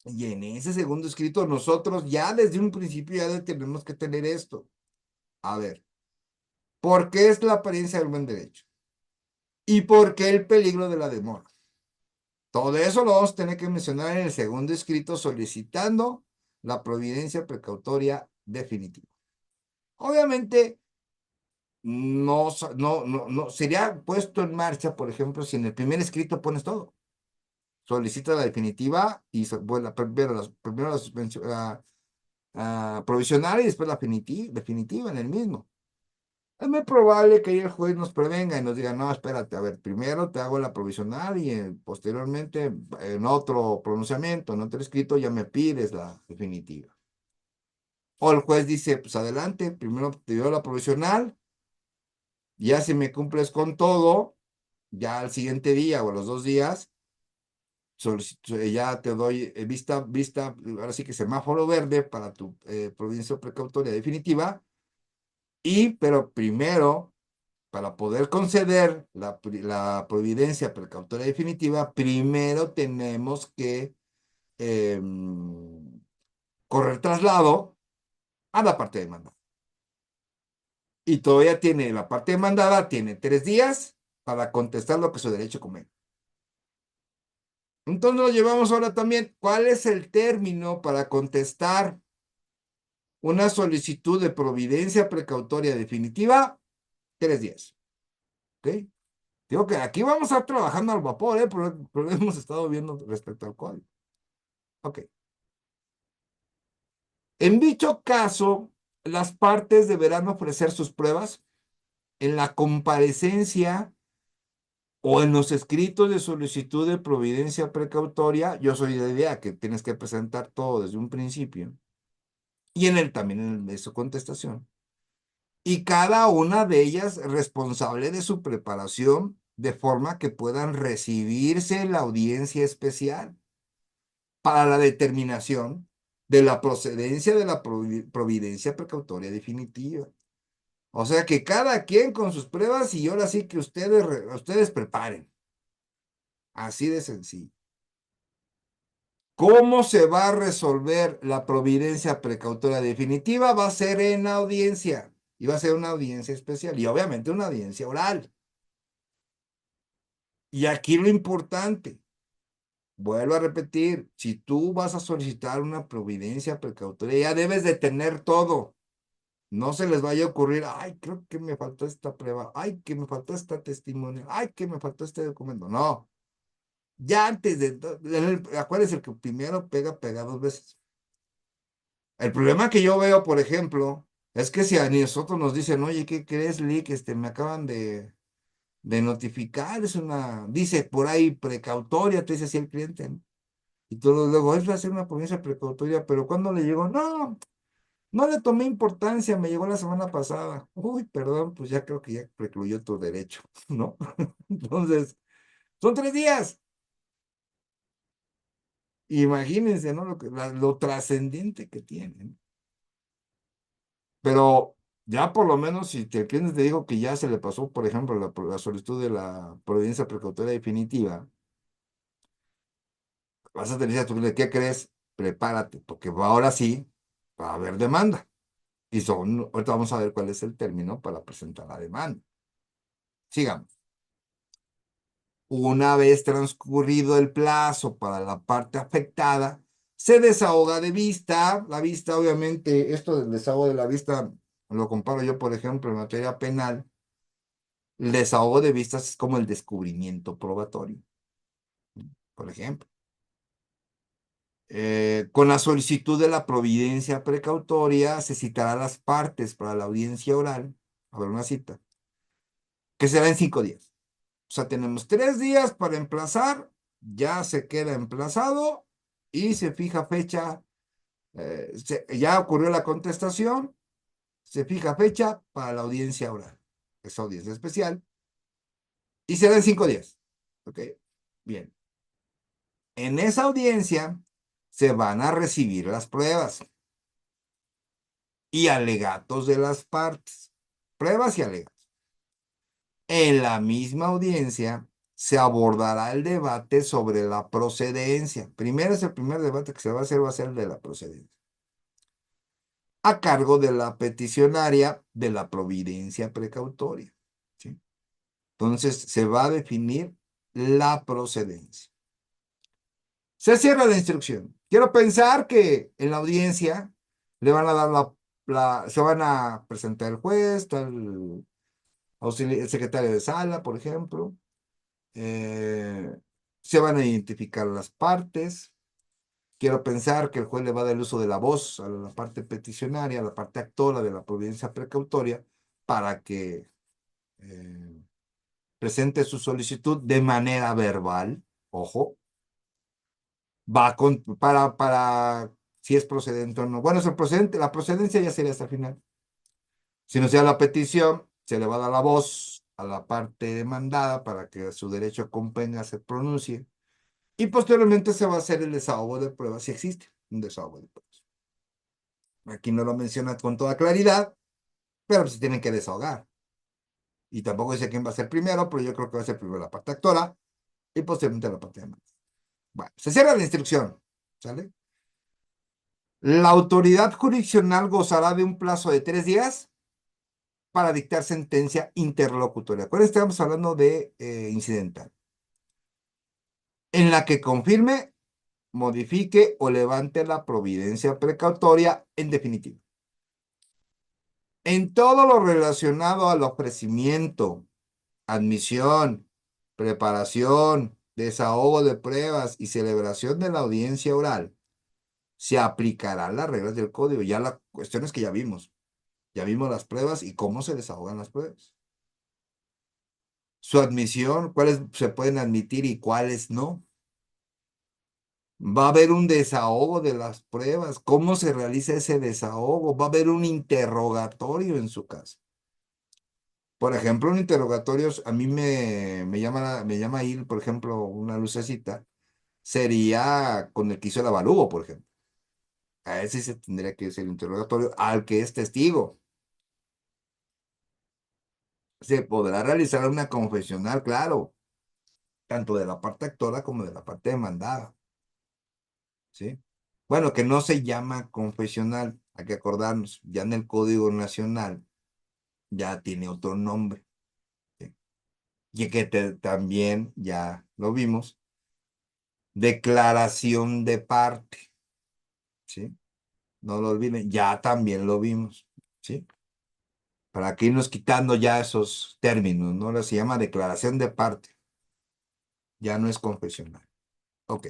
Speaker 1: Y en ese segundo escrito nosotros ya desde un principio ya tenemos que tener esto. A ver, ¿por qué es la apariencia del buen derecho? ¿Y por qué el peligro de la demora? Todo eso lo vamos a tener que mencionar en el segundo escrito solicitando la providencia precautoria definitiva. Obviamente, no sería puesto en marcha, por ejemplo, si en el primer escrito pones todo. Solicita la definitiva y bueno, primero la suspensión, provisional y después la definitiva en el mismo. Es muy probable que ahí el juez nos prevenga y nos diga, no, espérate, a ver, primero te hago la provisional y posteriormente en otro pronunciamiento, en otro escrito, ya me pides la definitiva. O el juez dice, pues adelante, primero te dio la provisional, ya si me cumples con todo, ya al siguiente día o a los 2 días, ya te doy vista, ahora sí que semáforo verde para tu providencia precautoria definitiva, pero primero para poder conceder la providencia precautoria definitiva, primero tenemos que eh, correr traslado a la parte demandada. Y todavía tiene la parte demandada, tiene 3 días para contestar lo que su derecho convenga. Entonces nos llevamos ahora también, ¿cuál es el término para contestar una solicitud de providencia precautoria definitiva? 3 días. ¿Ok? Digo que aquí vamos a estar trabajando al vapor, pero hemos estado viendo respecto al código. Ok. En dicho caso, las partes deberán ofrecer sus pruebas en la comparecencia o en los escritos de solicitud de providencia precautoria. Yo soy de la idea que tienes que presentar todo desde un principio. Y también en su contestación. Y cada una de ellas responsable de su preparación de forma que puedan recibirse en la audiencia especial para la determinación de la procedencia de la providencia precautoria definitiva. O sea que cada quien con sus pruebas y ahora sí que ustedes preparen. Así de sencillo. ¿Cómo se va a resolver la providencia precautoria definitiva? Va a ser en audiencia. Y va a ser una audiencia especial. Y obviamente una audiencia oral. Y aquí lo importante, vuelvo a repetir, si tú vas a solicitar una providencia precautoria, ya debes de tener todo. No se les vaya a ocurrir, ay, creo que me faltó esta prueba, ay, que me faltó esta testimonio, ay, que me faltó este documento. No, ya antes acuérdense que primero pega 2 veces. El problema que yo veo, por ejemplo, es que si a nosotros nos dicen, oye, ¿qué crees, Lick? Me acaban de notificar, dice por ahí precautoria, te dice así el cliente, ¿no? Y todo luego, es hacer una providencia precautoria, pero cuando le llegó, no, No le tomé importancia, me llegó la semana pasada. Uy, perdón, pues ya creo que ya precluyó tu derecho, ¿no? Entonces, son 3 días. Imagínense, ¿no? Lo trascendente que tienen. Pero ya por lo menos, si te cliente te digo que ya se le pasó, por ejemplo, la solicitud de la providencia precautoria definitiva, vas a tener a tu cliente, ¿qué crees? Prepárate, porque ahora sí va a haber demanda. Ahorita vamos a ver cuál es el término para presentar la demanda. Sigamos. Una vez transcurrido el plazo para la parte afectada, se desahoga de vista. La vista, obviamente, esto del desahogo de la vista, lo comparo yo, por ejemplo, en materia penal. El desahogo de vistas es como el descubrimiento probatorio, por ejemplo. Con la solicitud de la providencia precautoria, se citará a las partes para la audiencia oral, a ver una cita, que será en 5 días. O sea, tenemos 3 días para emplazar, ya se queda emplazado y se fija fecha, ya ocurrió la contestación, se fija fecha para la audiencia oral, es audiencia especial, y será en 5 días. ¿Ok? Bien. En esa audiencia se van a recibir las pruebas y alegatos de las partes. Pruebas y alegatos. En la misma audiencia se abordará el debate sobre la procedencia. Primero es el primer debate que se va a ser el de la procedencia. A cargo de la peticionaria de la providencia precautoria. ¿Sí? Entonces se va a definir la procedencia. Se cierra la instrucción. Quiero pensar que en la audiencia le van a dar se van a presentar el juez, está el secretario de sala, por ejemplo. eh, Se van a identificar las partes. Quiero pensar que el juez le va a dar el uso de la voz a la parte peticionaria, a la parte actora de la providencia precautoria, para que eh, presente su solicitud de manera verbal. Ojo, para si es procedente o no. Bueno, es el procedente, la procedencia ya sería hasta el final. Si no sea la petición, se le va a dar la voz a la parte demandada para que su derecho a compenga se pronuncie. Y posteriormente se va a hacer el desahogo de pruebas, si existe un desahogo de pruebas. Aquí no lo menciona con toda claridad, pero pues se tienen que desahogar. Y tampoco dice quién va a ser primero, pero yo creo que va a ser primero la parte actora y posteriormente la parte demandada. Bueno, se cierra la instrucción, ¿sale? La autoridad jurisdiccional gozará de un plazo de 3 días para dictar sentencia interlocutoria. Acuérdense, estamos hablando de incidental, en la que confirme, modifique o levante la providencia precautoria en definitiva. En todo lo relacionado al ofrecimiento, admisión, preparación, desahogo de pruebas y celebración de la audiencia oral, se aplicarán las reglas del código. Ya la cuestión es que ya vimos. Ya vimos las pruebas y cómo se desahogan las pruebas. Su admisión, cuáles se pueden admitir y cuáles no. Va a haber un desahogo de las pruebas. ¿Cómo se realiza ese desahogo? Va a haber un interrogatorio en su caso. Por ejemplo, un interrogatorio, a mí me llama ahí, por ejemplo, una lucecita, sería con el que hizo el avalúo, por ejemplo. A ese se tendría que hacer el interrogatorio al que es testigo. Se podrá realizar una confesional, claro, tanto de la parte actora como de la parte demandada. ¿Sí? Bueno, que no se llama confesional, hay que acordarnos, ya en el Código Nacional ya tiene otro nombre, ¿sí? Y que también ya lo vimos, declaración de parte, ¿sí? No lo olviden, ya también lo vimos, ¿sí? Para que irnos quitando ya esos términos, ¿no? Ahora se llama declaración de parte, ya no es confesional. Ok.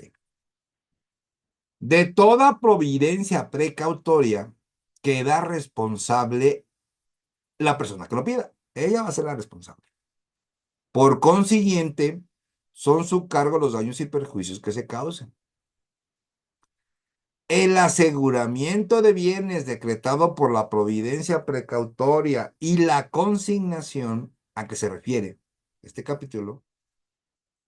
Speaker 1: De toda providencia precautoria queda responsable la persona que lo pida. Ella va a ser la responsable. Por consiguiente, son su cargo los daños y perjuicios que se causen. El aseguramiento de bienes decretado por la providencia precautoria y la consignación a que se refiere este capítulo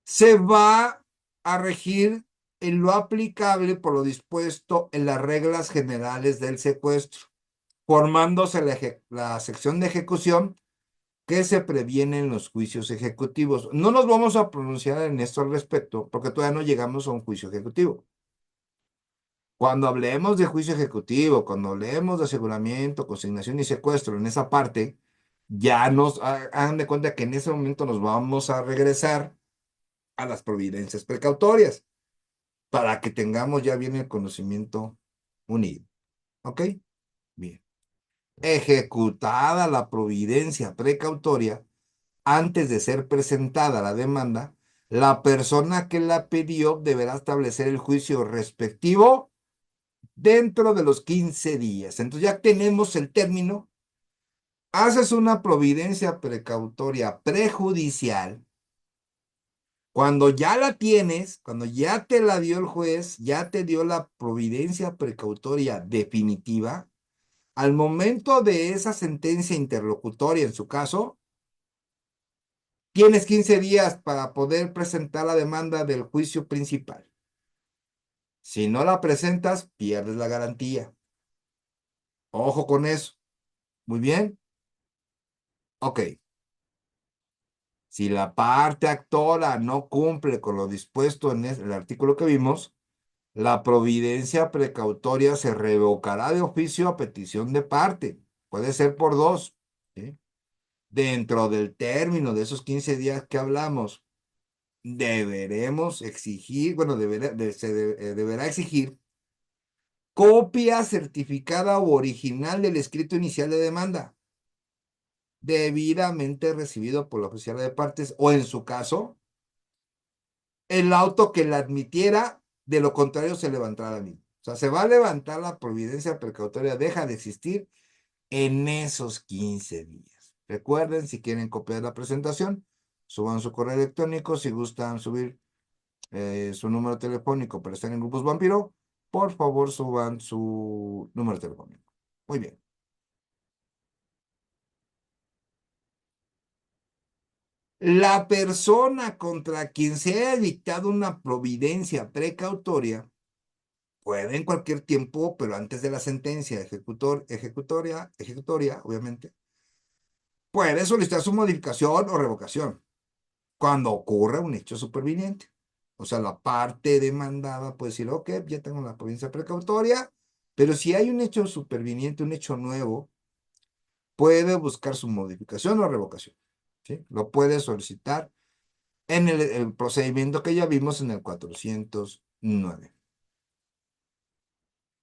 Speaker 1: se va a regir en lo aplicable por lo dispuesto en las reglas generales del secuestro, formándose la sección de ejecución que se previene en los juicios ejecutivos. No nos vamos a pronunciar en esto al respecto porque todavía no llegamos a un juicio ejecutivo. Cuando hablemos de juicio ejecutivo, cuando hablemos de aseguramiento, consignación y secuestro, en esa parte, ya hagan de cuenta que en ese momento nos vamos a regresar a las providencias precautorias para que tengamos ya bien el conocimiento unido. ¿Ok? Bien. Ejecutada la providencia precautoria, antes de ser presentada la demanda, la persona que la pidió deberá establecer el juicio respectivo dentro de los 15 días. Entonces ya tenemos el término. Haces una providencia precautoria prejudicial. Cuando ya la tienes, cuando ya te la dio el juez, ya te dio la providencia precautoria definitiva, al momento de esa sentencia interlocutoria, en su caso, tienes 15 días para poder presentar la demanda del juicio principal. Si no la presentas, pierdes la garantía. Ojo con eso. Muy bien. Ok. Si la parte actora no cumple con lo dispuesto en el artículo que vimos, la providencia precautoria se revocará de oficio a petición de parte. Puede ser por dos. ¿Sí? Dentro del término de esos 15 días que hablamos, deberemos exigir, bueno, deberá exigir copia certificada o original del escrito inicial de demanda, debidamente recibido por la oficial de partes, o en su caso, el auto que la admitiera, de lo contrario se levantará la misma. O sea, se va a levantar la providencia precautoria, deja de existir en esos 15 días. Recuerden, si quieren copiar la presentación, suban su correo electrónico. Si gustan subir su número telefónico para estar en Grupos Vampiro, por favor suban su número telefónico. Muy bien. La persona contra quien se haya dictado una providencia precautoria puede en cualquier tiempo, pero antes de la sentencia ejecutoria, obviamente, puede solicitar su modificación o revocación cuando ocurra un hecho superviniente. O sea, la parte demandada puede decir, ok, ya tengo la providencia precautoria, pero si hay un hecho superviniente, un hecho nuevo, puede buscar su modificación o revocación. ¿Sí? Lo puede solicitar en el procedimiento que ya vimos en el 409.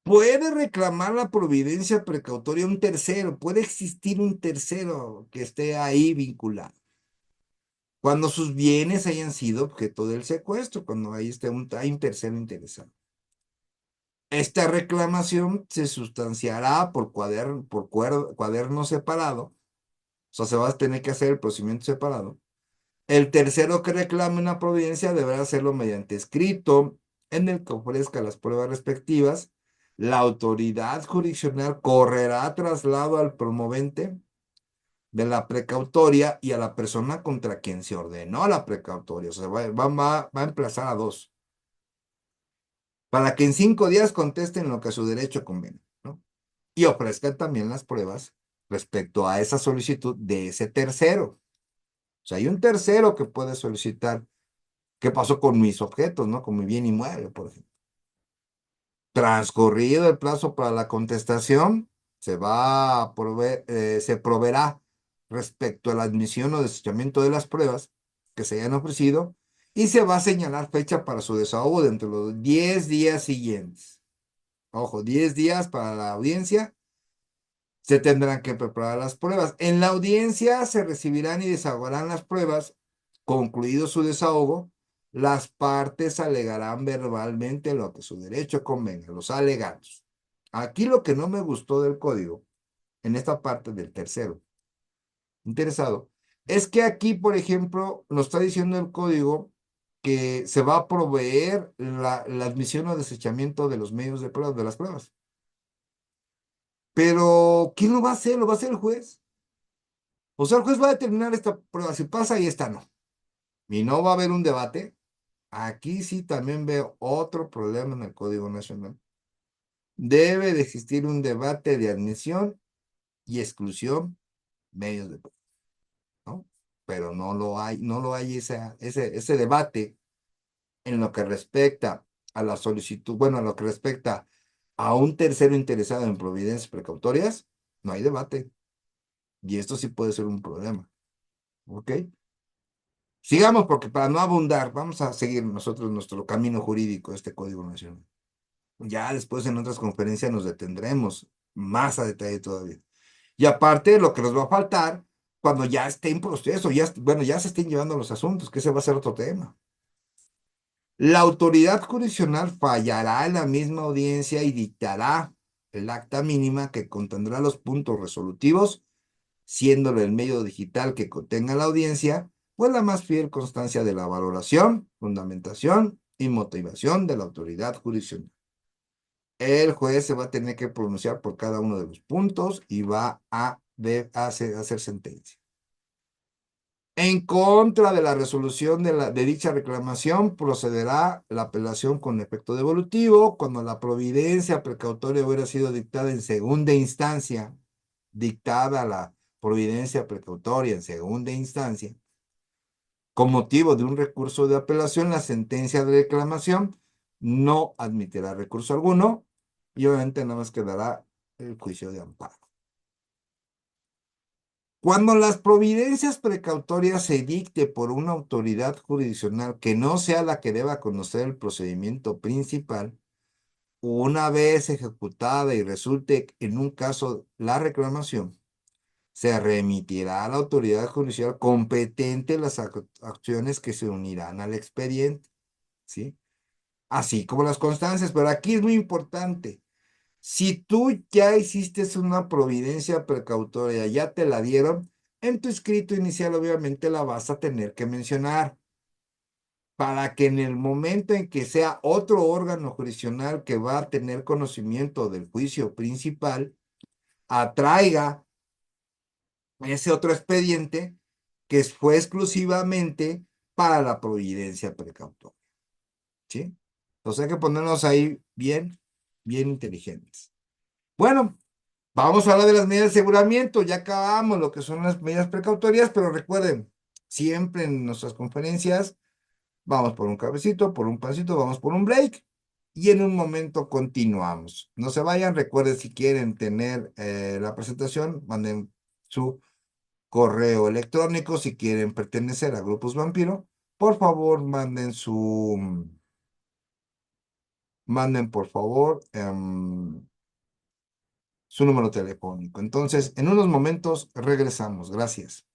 Speaker 1: Puede reclamar la providencia precautoria un tercero, puede existir un tercero que esté ahí vinculado. Cuando sus bienes hayan sido objeto del secuestro, cuando ahí esté hay un tercero interesado. Esta reclamación se sustanciará por cuaderno separado, o sea, se va a tener que hacer el procedimiento separado. El tercero que reclame una providencia deberá hacerlo mediante escrito, en el que ofrezca las pruebas respectivas. La autoridad jurisdiccional correrá traslado al promovente de la precautoria y a la persona contra quien se ordenó la precautoria. O sea, va a emplazar a dos, para que en 5 días contesten lo que a su derecho conviene, ¿no? Y ofrezcan también las pruebas respecto a esa solicitud de ese tercero. O sea, hay un tercero que puede solicitar qué pasó con mis objetos, ¿no? Con mi bien inmueble, por ejemplo. Transcurrido el plazo para la contestación, se proveerá respecto a la admisión o desechamiento de las pruebas que se hayan ofrecido y se va a señalar fecha para su desahogo dentro de los 10 días siguientes. Ojo, 10 días para la audiencia, se tendrán que preparar las pruebas. En la audiencia se recibirán y desahogarán las pruebas. Concluido su desahogo, las partes alegarán verbalmente lo que su derecho convenga, los alegados. Aquí lo que no me gustó del código, en esta parte del tercero interesado, es que aquí, por ejemplo, nos está diciendo el código que se va a proveer la admisión o desechamiento de los medios de prueba, de las pruebas. Pero, ¿quién lo va a hacer? ¿Lo va a hacer el juez? O sea, el juez va a determinar esta prueba si pasa y esta no. Y no va a haber un debate. Aquí sí también veo otro problema en el Código Nacional. Debe de existir un debate de admisión y exclusión medios de prueba, ¿no? Pero no lo hay ese debate en lo que respecta a la solicitud, bueno, a lo que respecta a un tercero interesado en providencias precautorias, no hay debate. Y esto sí puede ser un problema. ¿Ok? Sigamos, porque para no abundar, vamos a seguir nosotros nuestro camino jurídico, este Código Nacional. Ya después en otras conferencias nos detendremos más a detalle todavía. Y aparte, lo que nos va a faltar cuando ya esté en proceso, bueno, ya se estén llevando los asuntos, que ese va a ser otro tema. La autoridad jurisdiccional fallará en la misma audiencia y dictará el acta mínima que contendrá los puntos resolutivos, siéndolo el medio digital que contenga la audiencia, pues la más fiel constancia de la valoración, fundamentación y motivación de la autoridad jurisdiccional. El juez se va a tener que pronunciar por cada uno de los puntos y va a hacer sentencia. En contra de la resolución de dicha reclamación, procederá la apelación con efecto devolutivo cuando la providencia precautoria hubiera sido dictada en segunda instancia, dictada la providencia precautoria en segunda instancia, con motivo de un recurso de apelación, la sentencia de reclamación no admitirá recurso alguno y obviamente nada más quedará el juicio de amparo. Cuando las providencias precautorias se dicte por una autoridad jurisdiccional que no sea la que deba conocer el procedimiento principal, una vez ejecutada y resulte en un caso la reclamación, se remitirá a la autoridad judicial competente las acciones que se unirán al expediente, ¿sí? Así como las constancias, pero aquí es muy importante. Si tú ya hiciste una providencia precautoria, ya te la dieron, en tu escrito inicial obviamente la vas a tener que mencionar para que en el momento en que sea otro órgano jurisdiccional que va a tener conocimiento del juicio principal, atraiga ese otro expediente que fue exclusivamente para la providencia precautoria, ¿sí? Entonces hay que ponernos ahí bien, bien inteligentes. Bueno, vamos a hablar de las medidas de aseguramiento. Ya acabamos lo que son las medidas precautorias, pero recuerden, siempre en nuestras conferencias vamos por un cafecito, por un pancito, vamos por un break y en un momento continuamos. No se vayan, recuerden si quieren tener la presentación, manden su correo electrónico. Si quieren pertenecer a Grupos Vampiro, por favor manden por favor su número telefónico. Entonces, en unos momentos regresamos. Gracias.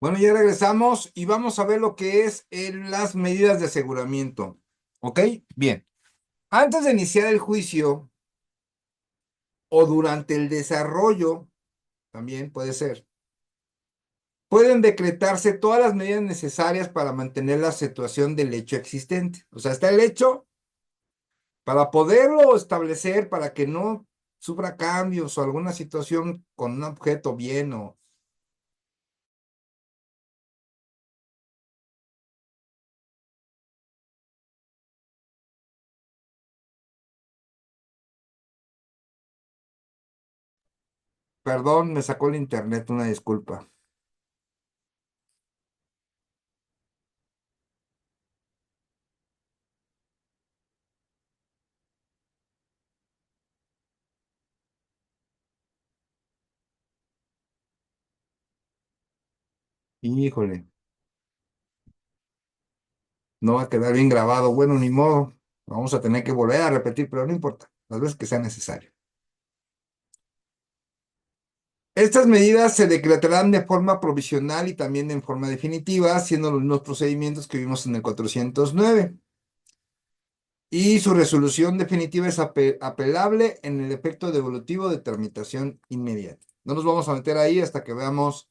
Speaker 1: Bueno, ya regresamos y vamos a ver lo que es las medidas de aseguramiento. ¿Ok? Bien. Antes de iniciar el juicio o durante el desarrollo, también puede ser, pueden decretarse todas las medidas necesarias para mantener la situación del hecho existente. O sea, está el hecho para poderlo establecer, para que no sufra cambios o alguna situación con un objeto bien o... Perdón, me sacó el internet, una disculpa. Híjole, no va a quedar bien grabado. Bueno, ni modo. Vamos a tener que volver a repetir, pero no importa, las veces que sea necesario. Estas medidas se decretarán de forma provisional y también en forma definitiva, siendo los mismos procedimientos que vimos en el 409. Y su resolución definitiva es apelable en el efecto devolutivo de tramitación inmediata. No nos vamos a meter ahí hasta que veamos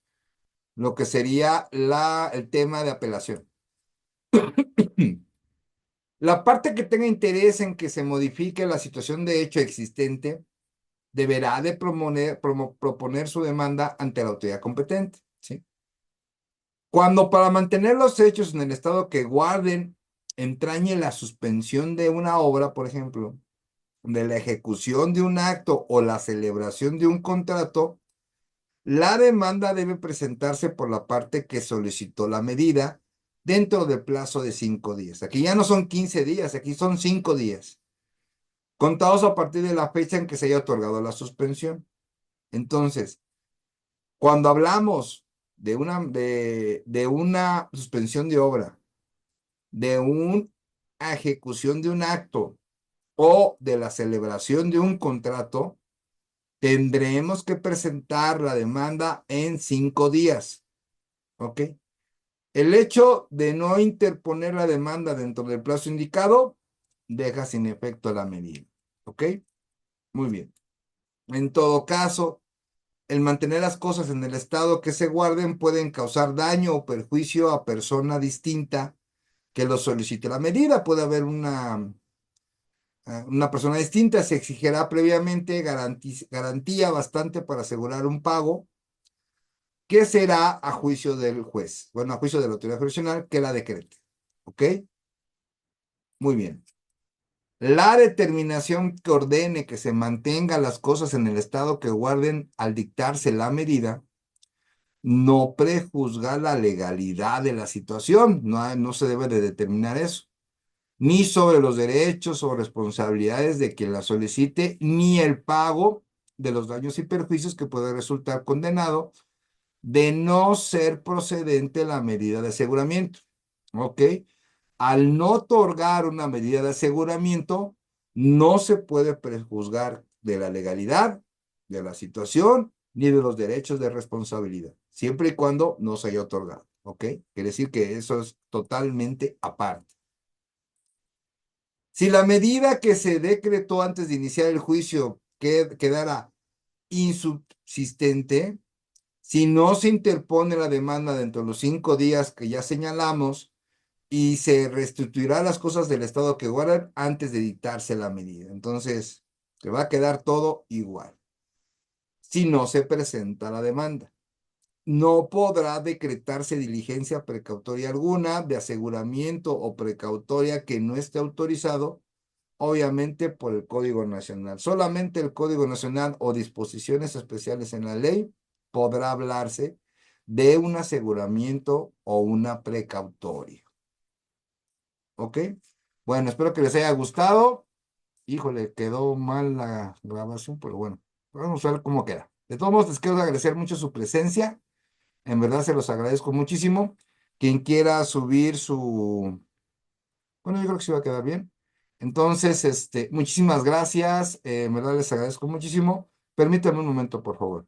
Speaker 1: lo que sería el tema de apelación. La parte que tenga interés en que se modifique la situación de hecho existente deberá de proponer su demanda ante la autoridad competente, ¿sí? Cuando para mantener los hechos en el estado que guarden entrañe la suspensión de una obra, por ejemplo, de la ejecución de un acto o la celebración de un contrato, la demanda debe presentarse por la parte que solicitó la medida dentro del plazo de 5 días. Aquí ya no son 15 días, aquí son 5 días, contados a partir de la fecha en que se haya otorgado la suspensión. Entonces, cuando hablamos de una suspensión de obra, de una ejecución de un acto o de la celebración de un contrato, tendremos que presentar la demanda en 5 días. ¿Ok? El hecho de no interponer la demanda dentro del plazo indicado deja sin efecto la medida. ¿Ok? Muy bien. En todo caso, el mantener las cosas en el estado que se guarden pueden causar daño o perjuicio a persona distinta que lo solicite la medida. Puede haber una persona distinta, se exigirá previamente garantía bastante para asegurar un pago que será a juicio del juez, bueno, a juicio de la autoridad jurisdiccional que la decrete. ¿Ok? Muy bien. La determinación que ordene que se mantengan las cosas en el estado que guarden al dictarse la medida no prejuzga la legalidad de la situación, no se debe de determinar eso, ni sobre los derechos o responsabilidades de quien la solicite, ni el pago de los daños y perjuicios que puede resultar condenado de no ser procedente la medida de aseguramiento. ¿Ok? Al no otorgar una medida de aseguramiento, no se puede prejuzgar de la legalidad, de la situación, ni de los derechos de responsabilidad, siempre y cuando no se haya otorgado. ¿Ok? Quiere decir que eso es totalmente aparte. Si la medida que se decretó antes de iniciar el juicio quedara insubsistente, si no se interpone la demanda dentro de los 5 días que ya señalamos y se restituirá las cosas del estado que guardan antes de dictarse la medida. Entonces, se va a quedar todo igual. Si no se presenta la demanda, no podrá decretarse diligencia precautoria alguna de aseguramiento o precautoria que no esté autorizado, obviamente por el Código Nacional. Solamente el Código Nacional o disposiciones especiales en la ley podrá hablarse de un aseguramiento o una precautoria. ¿Ok? Bueno, espero que les haya gustado. Híjole, quedó mal la grabación, pero bueno, vamos a ver cómo queda. De todos modos, les quiero agradecer mucho su presencia. En verdad se los agradezco muchísimo. Quien quiera subir bueno, yo creo que sí va a quedar bien. Entonces, muchísimas gracias. En verdad les agradezco muchísimo. Permítanme un momento, por favor.